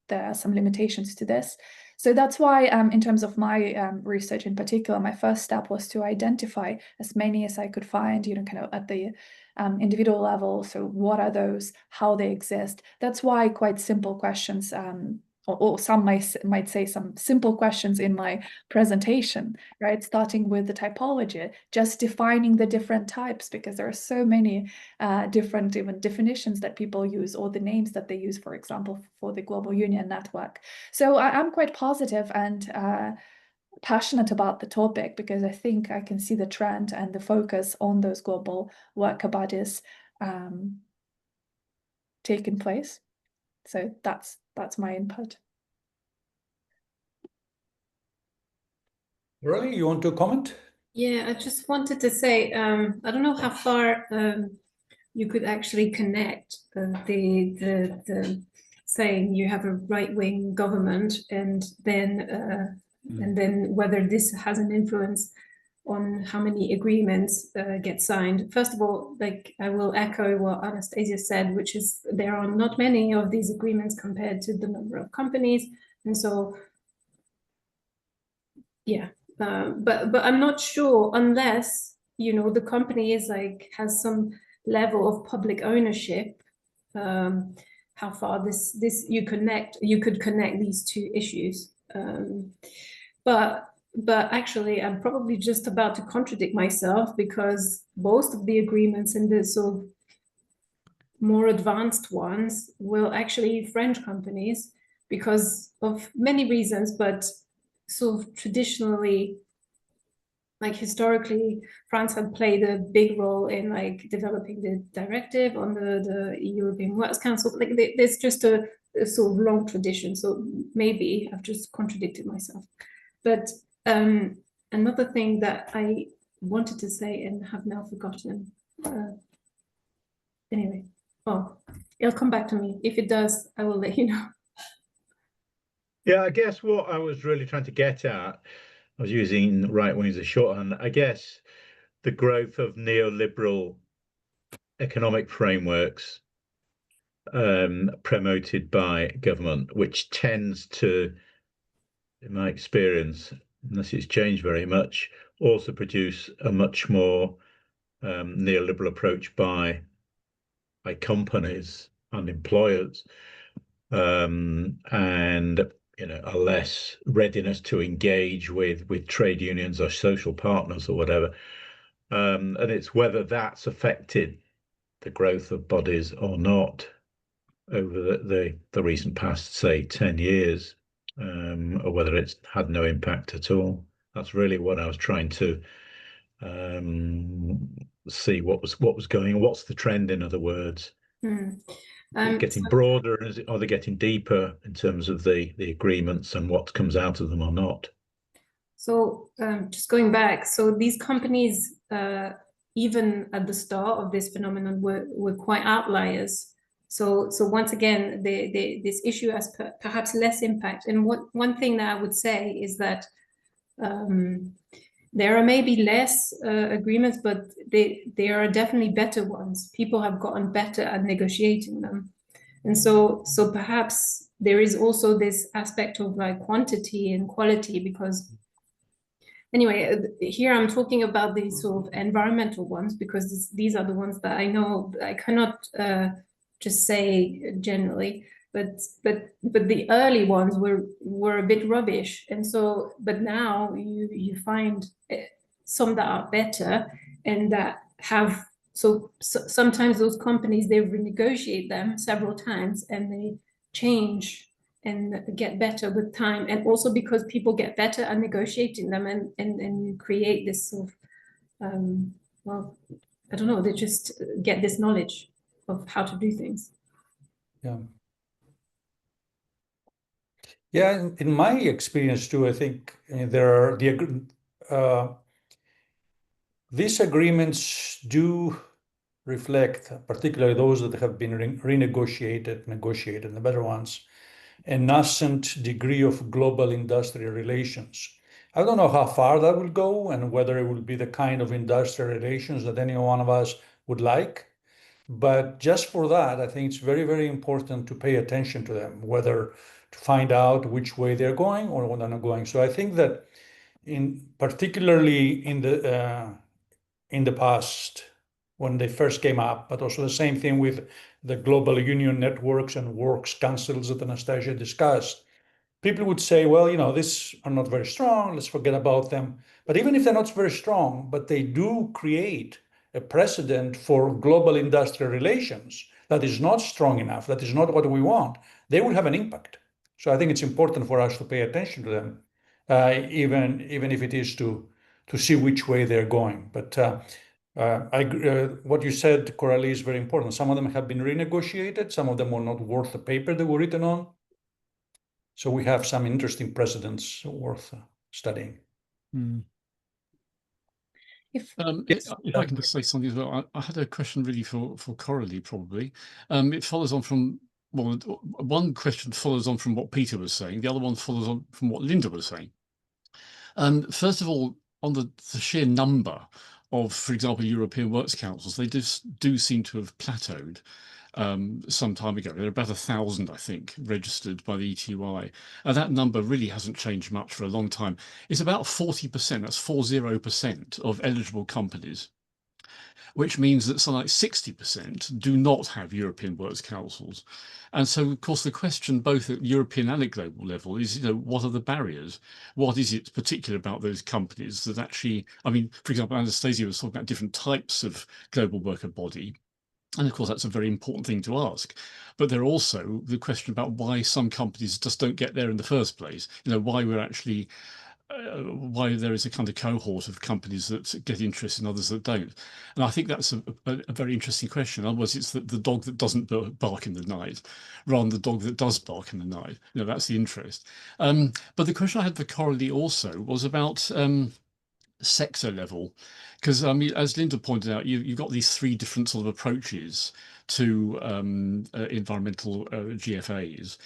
there are some limitations to this. So that's why, in terms of my research in particular, my first step was to identify as many as I could find, kind of at the individual level. So what are those, how they exist? That's why quite simple questions, or some might say some simple questions in my presentation, right? Starting with the typology, just defining the different types, because there are so many different even definitions that people use, or the names that they use, for example, for the Global Union Network. So I'm quite positive and passionate about the topic, because I think I can see the trend and the focus on those global worker bodies taking place. So that's my input. Rory, you want to comment? Yeah, I just wanted to say, I don't know how far you could actually connect the saying you have a right-wing government, and then whether this has an influence on how many agreements get signed. First of all, like, I will echo what Anastasia said, which is there are not many of these agreements compared to the number of companies, and so yeah. But I'm not sure, unless the company is has some level of public ownership, how far this you could connect these two issues. But actually, I'm probably just about to contradict myself, because most of the agreements in the sort of more advanced ones will actually French companies, because of many reasons, but sort of traditionally, historically, France had played a big role in developing the directive on the European Works Council. There's just a sort of long tradition. So maybe I've just contradicted myself. But another thing that I wanted to say and have now forgotten. Anyway, it'll come back to me. If it does, I will let you know. Yeah, I guess what I was really trying to get at, I was using right wing as a shorthand, I guess the growth of neoliberal economic frameworks promoted by government, which tends to, in my experience, unless it's changed very much, also produce a much more neoliberal approach by companies and employers, and a less readiness to engage with trade unions or social partners or whatever. And it's whether that's affected the growth of bodies or not over the recent past, say, 10 years, or whether it's had no impact at all. That's really what I was trying to see what was going on. What's the trend, in other words? Getting broader, are they getting deeper in terms of the agreements and what comes out of them or not? So just going back, so these companies, even at the start of this phenomenon, were quite outliers. So once again, this issue has perhaps less impact. And one thing that I would say is that there are maybe less agreements, but there are definitely better ones. People have gotten better at negotiating them. And so perhaps there is also this aspect of quantity and quality, because anyway, here I'm talking about these sort of environmental ones because these are the ones that I know. I cannot just say generally, but the early ones were a bit rubbish, and so but now you find some that are better and that have so sometimes those companies, they renegotiate them several times and they change and get better with time, and also because people get better at negotiating them, and you create this sort of well, I don't know, they just get this knowledge of how to do things. Yeah. Yeah, in my experience too, I think there are these agreements do reflect, particularly those that have been negotiated, the better ones, a nascent degree of global industrial relations. I don't know how far that will go and whether it will be the kind of industrial relations that any one of us would like. But just for that, I think it's very, very important to pay attention to them, whether to find out which way they're going or when they're not going. So I think that particularly in the past, when they first came up, but also the same thing with the global union networks and works councils that Anastasia discussed, people would say, well, these are not very strong, let's forget about them. But even if they're not very strong, but they do create a precedent for global industrial relations that is not strong enough, that is not what we want, they will have an impact. So I think it's important for us to pay attention to them, even if it is to see which way they're going. But what you said, Coralie, is very important. Some of them have been renegotiated. Some of them were not worth the paper they were written on. So we have some interesting precedents worth studying. If I can just say something as well, I had a question really for Coralie, probably. It follows on from, well, one question follows on from what Peter was saying. The other one follows on from what Linda was saying. First of all, on the sheer number of, for example, European Works Councils, they just do seem to have plateaued some time ago. There are about 1,000, I think, registered by the ETY. That number really hasn't changed much for a long time. It's about 40%, that's 40% of eligible companies, which means that something like 60% do not have European Works Councils. And so, of course, the question both at European and at global level is, what are the barriers? What is it particular about those companies that actually, I mean, for example, Anastasia was talking about different types of global worker body. And of course, that's a very important thing to ask. But there are also the question about why some companies just don't get there in the first place. Why we're actually, why there is a kind of cohort of companies that get interest and others that don't. And I think that's a very interesting question. In other words, it's the dog that doesn't bark in the night rather than the dog that does bark in the night. That's the interest. But the question I had for Coralie also was about sector level, because I mean, as Linda pointed out, you've got these three different sort of approaches to environmental GFAs,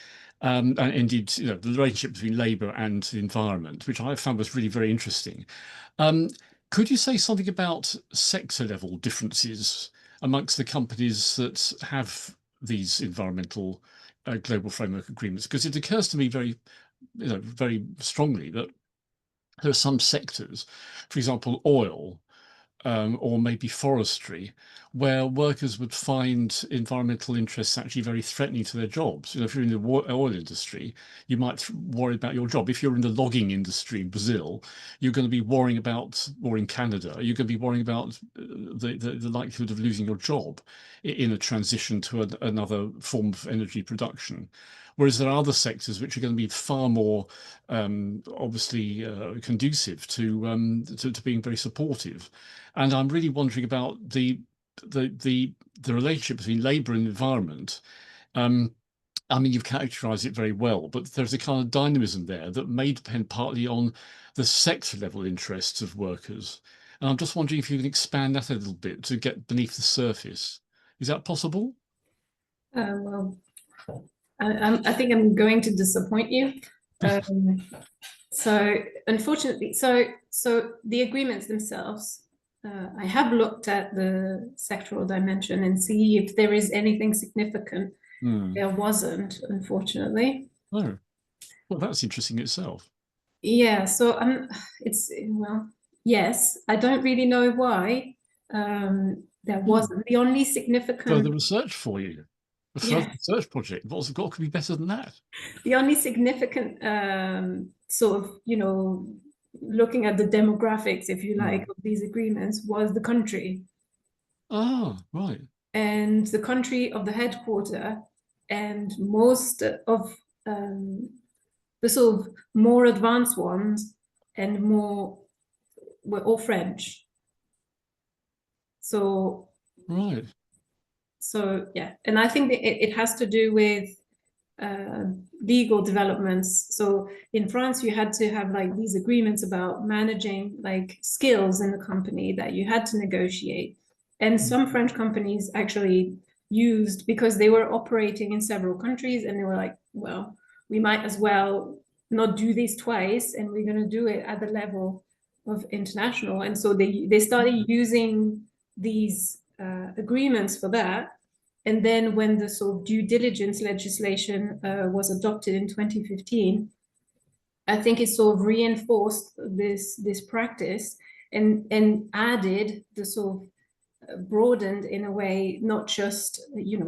and indeed, the relationship between labour and the environment, which I found was really very interesting. Could you say something about sector level differences amongst the companies that have these environmental global framework agreements? Because it occurs to me very strongly that there are some sectors, for example, oil, or maybe forestry, where workers would find environmental interests actually very threatening to their jobs. If you're in the oil industry, you might worry about your job. If you're in the logging industry in Brazil, you're going to be worrying about, or in Canada, you're going to be worrying about the likelihood of losing your job in a transition to another form of energy production. Whereas there are other sectors which are going to be far more obviously conducive to being very supportive. And I'm really wondering about the relationship between labour and environment. I mean, you've characterised it very well, but there's a kind of dynamism there that may depend partly on the sector level interests of workers. And I'm just wondering if you can expand that a little bit to get beneath the surface. Is that possible? Well, I think I'm going to disappoint you. So unfortunately, so the agreements themselves, I have looked at the sectoral dimension and see if there is anything significant. There wasn't, unfortunately. Oh, well, that's interesting itself. Yeah, so well, yes, I don't really know why. There wasn't the only Further significant, research for you. A yeah, further research project. What could be better than that? the only significant sort of, looking at the demographics, if you like, of these agreements was the country. Ah, right. And the country of the headquarter and most of the sort of more advanced ones and more were all French. So Right. yeah, and I think that it has to do with legal developments. So in France, you had to have like these agreements about managing like skills in the company that you had to negotiate. And some French companies actually used, because they were operating in several countries, and they were like, well, we might as well not do this twice, and we're going to do it at the level of international. And so they started using these agreements for that. And then when the sort of due diligence legislation was adopted in 2015, I think it sort of reinforced this practice and added the sort of broadened in a way, not just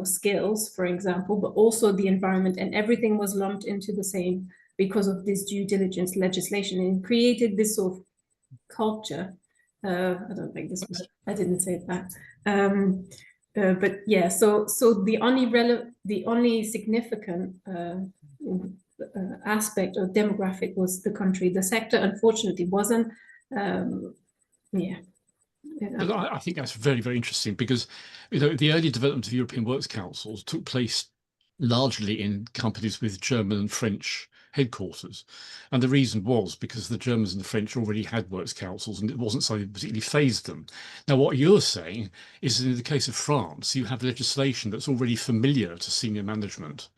skills, for example, but also the environment, and everything was lumped into the same because of this due diligence legislation, and created this sort of culture. I don't think this was, I didn't say that. But yeah, so the only significant aspect of demographic was the country. The sector, unfortunately, wasn't. Yeah. But I think that's very, very interesting because, the early development of European Works Councils took place largely in companies with German and French headquarters. And the reason was because the Germans and the French already had works councils, and it wasn't something that particularly phased them. Now, what you're saying is that in the case of France, you have legislation that's already familiar to senior management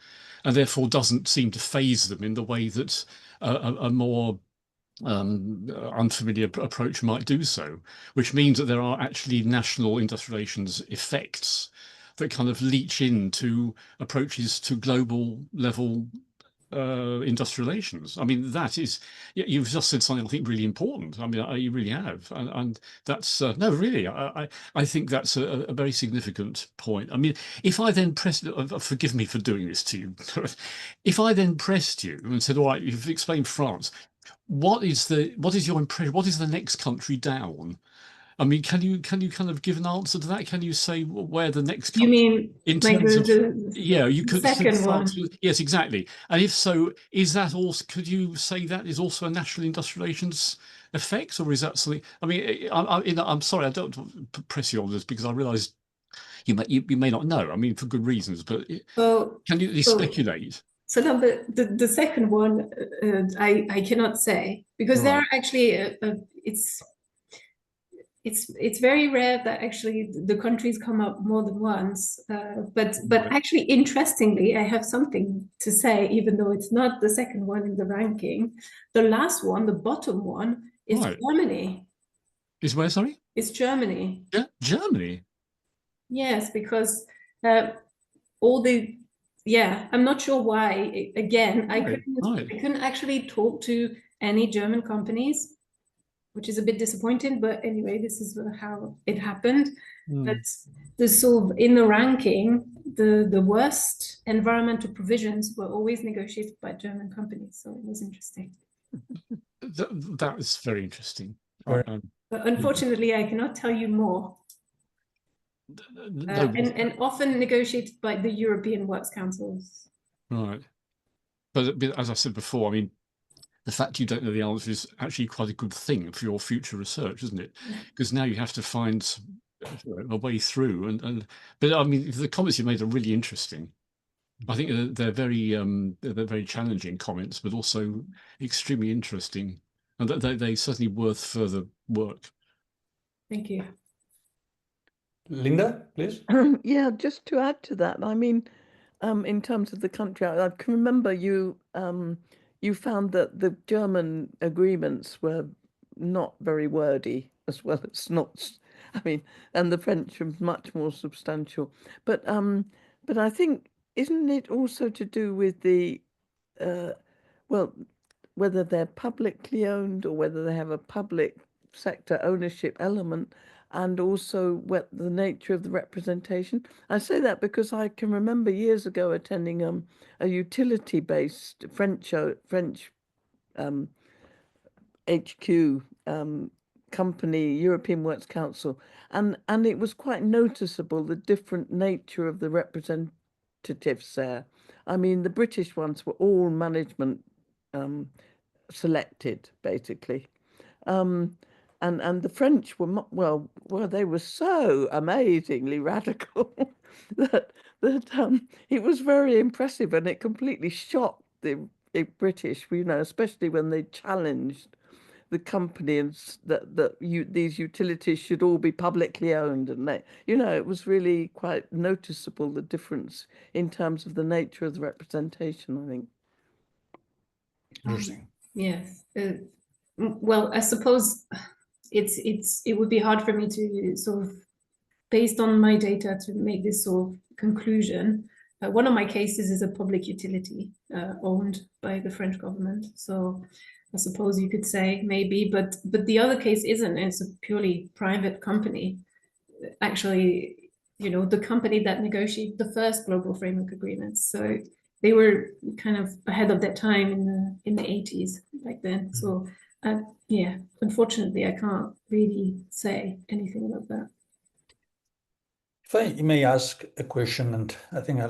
and therefore doesn't seem to phase them in the way that a more unfamiliar approach might do so, which means that there are actually national industrial relations effects that kind of leach into approaches to global level industrial relations. I mean, that is, you've just said something I think really important. I mean, you really have, and that's no, really, I think that's a very significant point. I mean, if I then pressed, forgive me for doing this to you, if I then pressed you and said, all right, you've explained France, what is your impression? What is the next country down? I mean, can you kind of give an answer to that? Can you say where the next country? You mean in like terms of the you could second one? Yes, exactly. And if so, is that also? Could you say that is also a national industrial relations effect, or is that something? I mean, I'm sorry, I don't press you on this because I realise you may not know. I mean, for good reasons, but can you at least speculate? So the second one, I cannot say, because there are actually it's very rare that actually the countries come up more than once. But actually, interestingly, I have something to say, even though it's not the second one in the ranking. The last one, the bottom one, is Germany. Is where? Sorry, it's Germany. Yeah, Germany. Yes, because all the I'm not sure why. Again, I couldn't actually talk to any German companies, which is a bit disappointing, but anyway, this is how it happened. But the sort of in the ranking, the worst environmental provisions were always negotiated by German companies, so it was interesting. That is very interesting. But unfortunately, I cannot tell you more. And often negotiated by the European Works Councils. Right. But as I said before, I mean, the fact you don't know the answer is actually quite a good thing for your future research, isn't it? Because now you have to find a way through. But I mean, the comments you made are really interesting. I think they're very challenging comments, but also extremely interesting, and they're certainly worth further work. Thank you. Linda, please. Yeah, just to add to that, I mean, in terms of the country, I can remember you found that the German agreements were not very wordy, as well as not, I mean, and the French are much more substantial. But I think, isn't it also to do with the well, whether they're publicly owned or whether they have a public sector ownership element, and also what the nature of the representation. I say that because I can remember years ago attending a utility-based French HQ company, European Works Council, and it was quite noticeable the different nature of the representatives there. I mean, the British ones were all management selected, basically. And the French were well, they were so amazingly radical that it was very impressive, and it completely shocked the British, especially when they challenged the company and these utilities should all be publicly owned, and it was really quite noticeable, the difference in terms of the nature of the representation, I think. Interesting. Yes. Well, I suppose it would be hard for me to sort of, based on my data, to make this sort of conclusion. One of my cases is a public utility owned by the French government. So I suppose you could say maybe, but the other case isn't. It's a purely private company. Actually, the company that negotiated the first global framework agreements. So they were kind of ahead of their time in the 80s back then. So yeah, unfortunately, I can't really say anything about that. If I may ask a question, and I think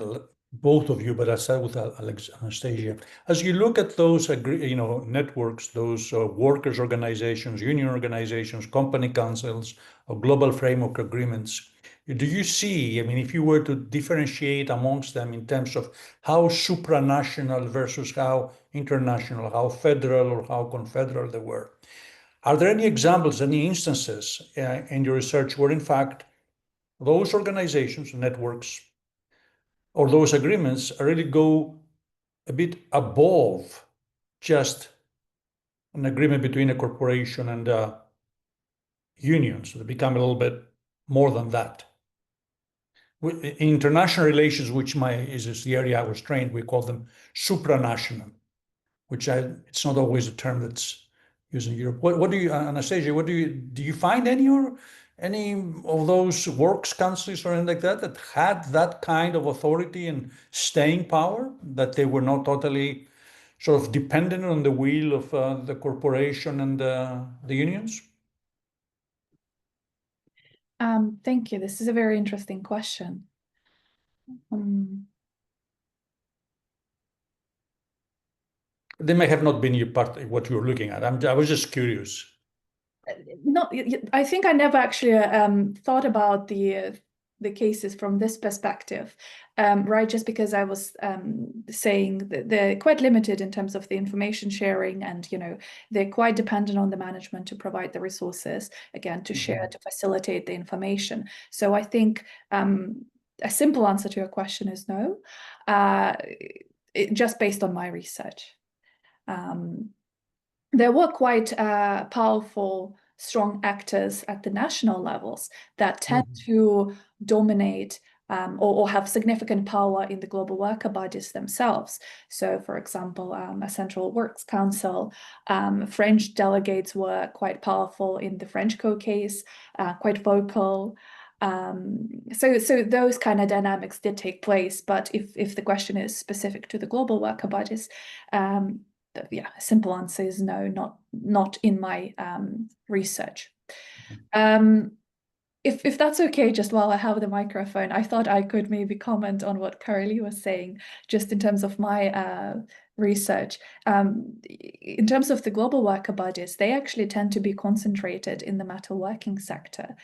both of you, but I'll start with Anastasia. As you look at those networks, those workers' organizations, union organizations, company councils, or global framework agreements, do you see, if you were to differentiate amongst them in terms of how supranational versus how international, how federal or how confederal they were, are there any examples, any instances in your research where in fact those organizations, networks, or those agreements really go a bit above just an agreement between a corporation and a union, so they become a little bit more than that? In international relations, which is the area I was trained, we call them supranational, which it's not always a term that's used in Europe. What do you, Anastasia? Do you find any of those works councils or anything like that had that kind of authority and staying power, that they were not totally sort of dependent on the will of the corporation and the unions? Thank you. This is a very interesting question. They may have not been what you were looking at. I was just curious. No, I think I never actually thought about the cases from this perspective, right? Just because I was saying that they're quite limited in terms of the information sharing, and they're quite dependent on the management to provide the resources, again, to share, to facilitate the information. So I think a simple answer to your question is no, just based on my research. There were quite powerful, strong actors at the national levels that tend to dominate or have significant power in the global worker bodies themselves. So, for example, a Central Works Council, French delegates were quite powerful in the Frenchco case, quite vocal. So those kind of dynamics did take place. But if the question is specific to the global worker bodies, yeah, a simple answer is no, not in my research. If that's okay, just while I have the microphone, I thought I could maybe comment on what Carolee was saying, just in terms of my research. In terms of the global worker bodies, they actually tend to be concentrated in the metalworking sector.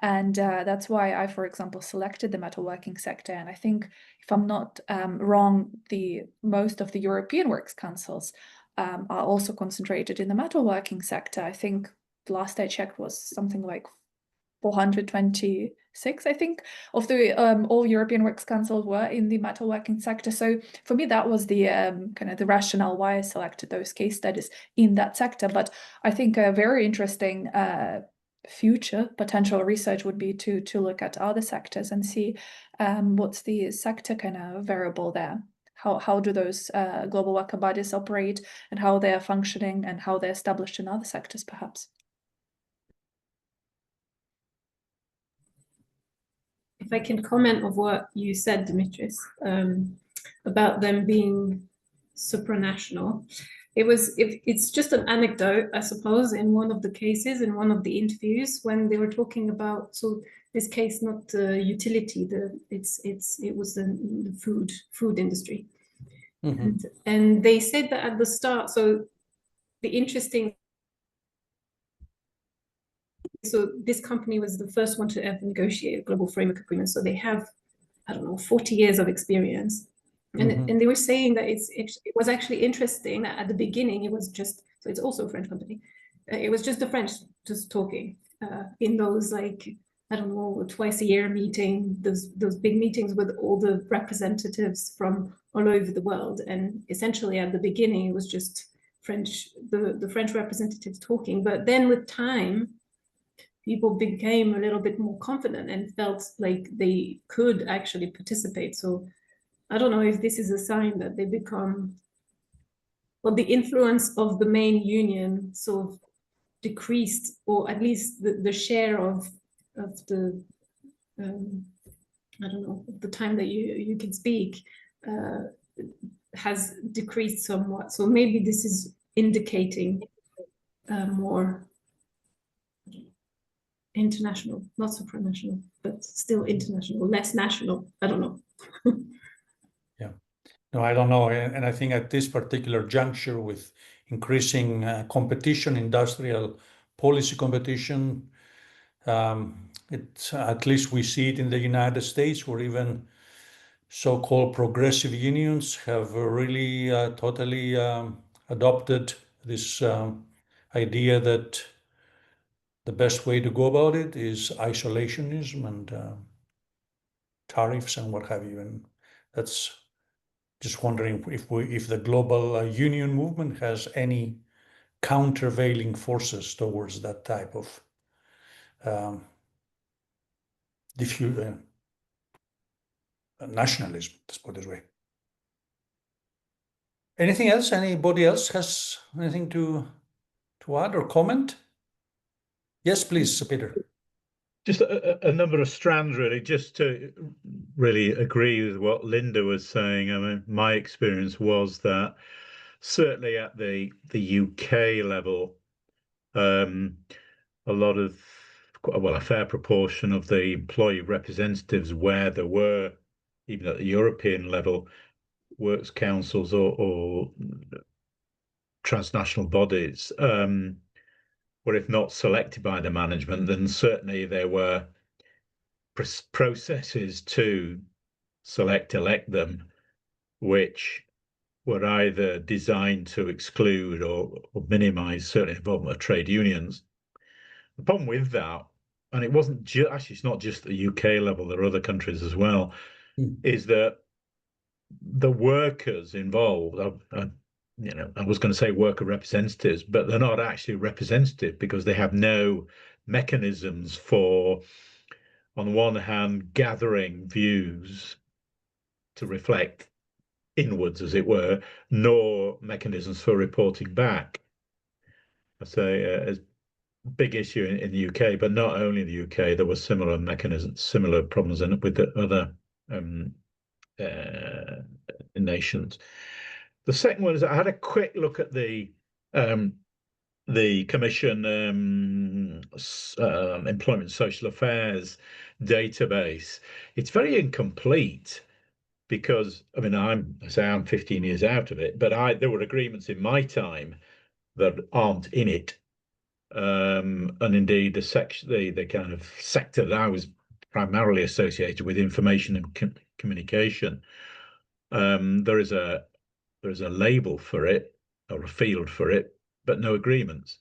And that's why I, for example, selected the metalworking sector. And I think, if I'm not wrong, most of the European Works Councils are also concentrated in the metalworking sector. I think the last I checked was something like 426, I think, of the all European Works Councils were in the metalworking sector. So for me, that was the kind of the rationale why I selected those case studies in that sector. But I think a very interesting future potential research would be to look at other sectors and see what's the sector kind of variable there. how do those global worker bodies operate, and how they are functioning, and how they're established in other sectors, perhaps. If I can comment on what you said, Dimitris, about them being supranational. It's just an anecdote, I suppose, in one of the cases, in one of the interviews, when they were talking about, so this case, not the utility, it was the food industry. And they said that at the start, so the interesting, so this company was the first one to ever negotiate a global framework agreement. So they have, I don't know, 40 years of experience. And they were saying that it was actually interesting that at the beginning it was just, so it's also a French company, it was just the French just talking in those, like, I don't know, twice a year meeting, those big meetings with all the representatives from all over the world. And essentially at the beginning it was just French, the French representatives talking. But then with time, people became a little bit more confident and felt like they could actually participate. So I don't know if this is a sign that they become, well, the influence of the main union sort of decreased, or at least the share of the, I don't know, the time that you can speak has decreased somewhat. So maybe this is indicating more international, not supranational, but still international, less national. I don't know. Yeah, no, I don't know. And I think at this particular juncture, with increasing competition, industrial policy competition, at least we see it in the United States, where even so-called progressive unions have really totally adopted this idea that the best way to go about it is isolationism and tariffs and what have you. And that's just wondering if the global union movement has any countervailing forces towards that type of nationalism, let's put it this way. Anything else? Anybody else has anything to add or comment? Yes, please, Peter. Just a number of strands, really, just to really agree with what Linda was saying. I mean, my experience was that certainly at the UK level, a lot of, well, a fair proportion of the employee representatives, where there were, even at the European level, works councils or transnational bodies, were, if not selected by the management, then certainly there were processes to elect them, which were either designed to exclude or minimize certain involvement of trade unions. The problem with that, and it wasn't actually, it's not just the UK level, there are other countries as well, is that the workers involved, I was going to say worker representatives, but they're not actually representative, because they have no mechanisms for, on the one hand, gathering views to reflect inwards, as it were, nor mechanisms for reporting back. I say a big issue in the UK, but not only in the UK. There were similar mechanisms, similar problems with the other nations. The second one is, I had a quick look at the Commission Employment and Social Affairs database. It's very incomplete, because I mean, I'm 15 years out of it, but there were agreements in my time that aren't in it. And indeed, the kind of sector that I was primarily associated with, information and communication, there is a label for it, or a field for it, but no agreements.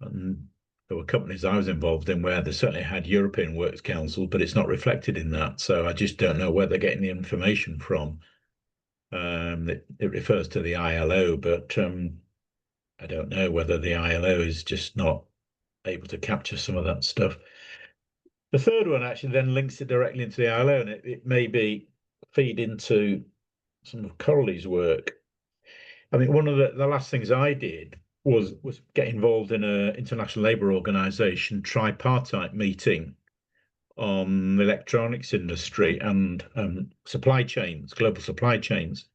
And there were companies I was involved in where they certainly had European Works Council, but it's not reflected in that. So I just don't know where they're getting the information from. It refers to the ILO, but I don't know whether the ILO is just not able to capture some of that stuff. The third one actually then links it directly into the ILO, and it may be feed into some of Coralie's work. I think one of the last things I did was get involved in an international labour organisation tripartite meeting on the electronics industry and supply chains, global supply chains.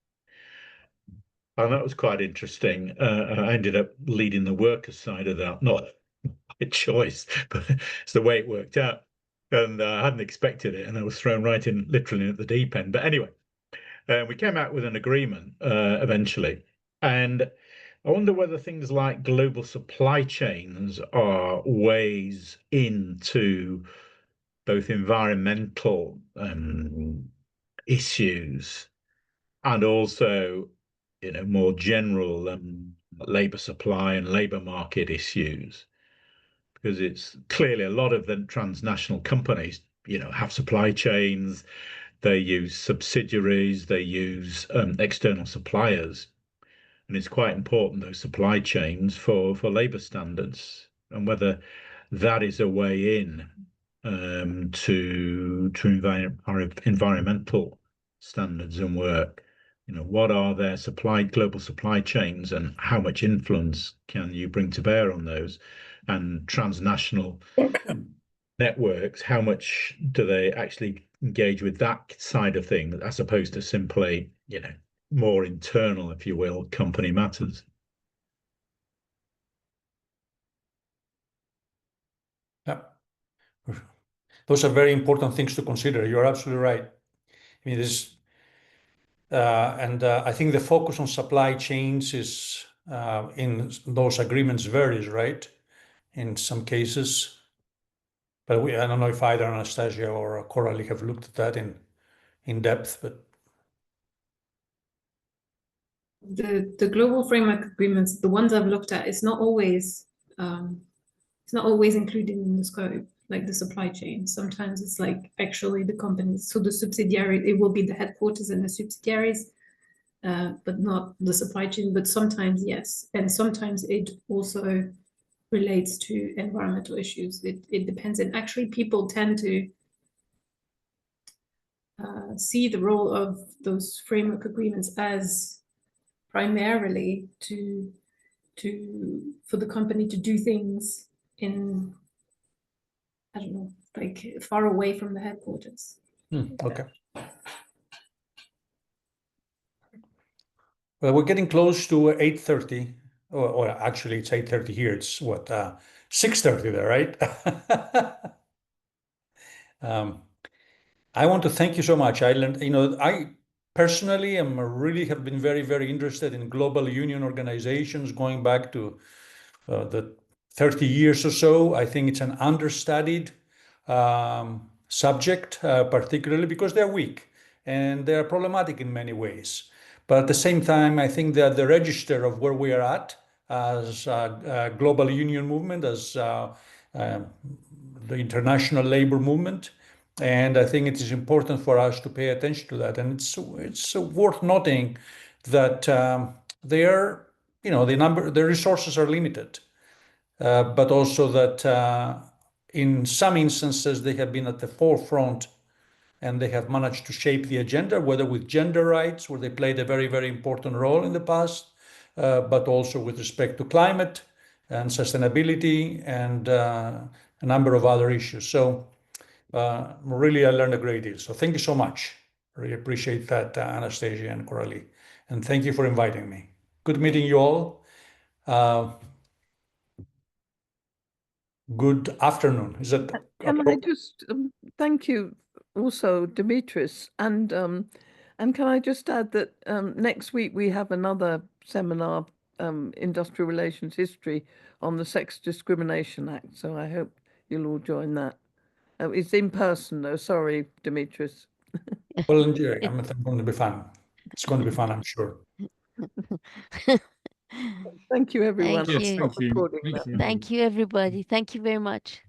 And that was quite interesting. I ended up leading the workers' side of that, not by choice, but it's the way it worked out. And I hadn't expected it, and I was thrown right in, literally at the deep end. But anyway, we came out with an agreement eventually. And I wonder whether things like global supply chains are ways into both environmental issues and also, more general labour supply and labour market issues, because it's clearly a lot of the transnational companies, have supply chains, they use subsidiaries, they use external suppliers, and it's quite important, those supply chains, for labour standards, and whether that is a way in to our environmental standards and work. What are their global supply chains, and how much influence can you bring to bear on those? And transnational networks, how much do they actually engage with that side of things, as opposed to simply, more internal, if you will, company matters? Yeah. Those are very important things to consider. You're absolutely right. I mean, I think the focus on supply chains is in those agreements varies, right? In some cases, but I don't know if either Anastasia or Coralie have looked at that in depth. But the global framework agreements, the ones I've looked at, it's not always included in the scope, like the supply chain. Sometimes it's like actually the companies, so the subsidiary, it will be the headquarters and the subsidiaries, but not the supply chain. But sometimes yes, and sometimes it also relates to environmental issues. It depends, and actually people tend to see the role of those framework agreements as primarily for the company to do things in, I don't know, like far away from the headquarters. Okay. Well, we're getting close to 8:30, or actually it's 8:30 here. It's what, 6:30 there, right? I want to thank you so much. I learned, I personally really have been very, very interested in global union organizations going back to the 30 years or so. I think it's an understudied subject, particularly because they're weak and they're problematic in many ways. But at the same time, I think that the register of where we are at as a global union movement, as the international labor movement, and I think it is important for us to pay attention to that. And it's worth noting that the resources are limited, but also that in some instances they have been at the forefront and they have managed to shape the agenda, whether with gender rights, where they played a very, very important role in the past, but also with respect to climate and sustainability and a number of other issues. So really, I learned a great deal. So thank you so much. Really appreciate that, Anastasia and Coralie. And thank you for inviting me. Good meeting you all. Good afternoon. Is that? Can I just thank you also, Dimitris, and can I just add that next week we have another seminar, Industrial Relations History, on the Sex Discrimination Act. So I hope you'll all join that. It's in person, though. Sorry, Dimitris. Well, enjoy. It's going to be fun. It's going to be fun, I'm sure. Thank you, everyone. Yes, thank you. Recording that. Thank you. Thank you, everybody. Thank you very much.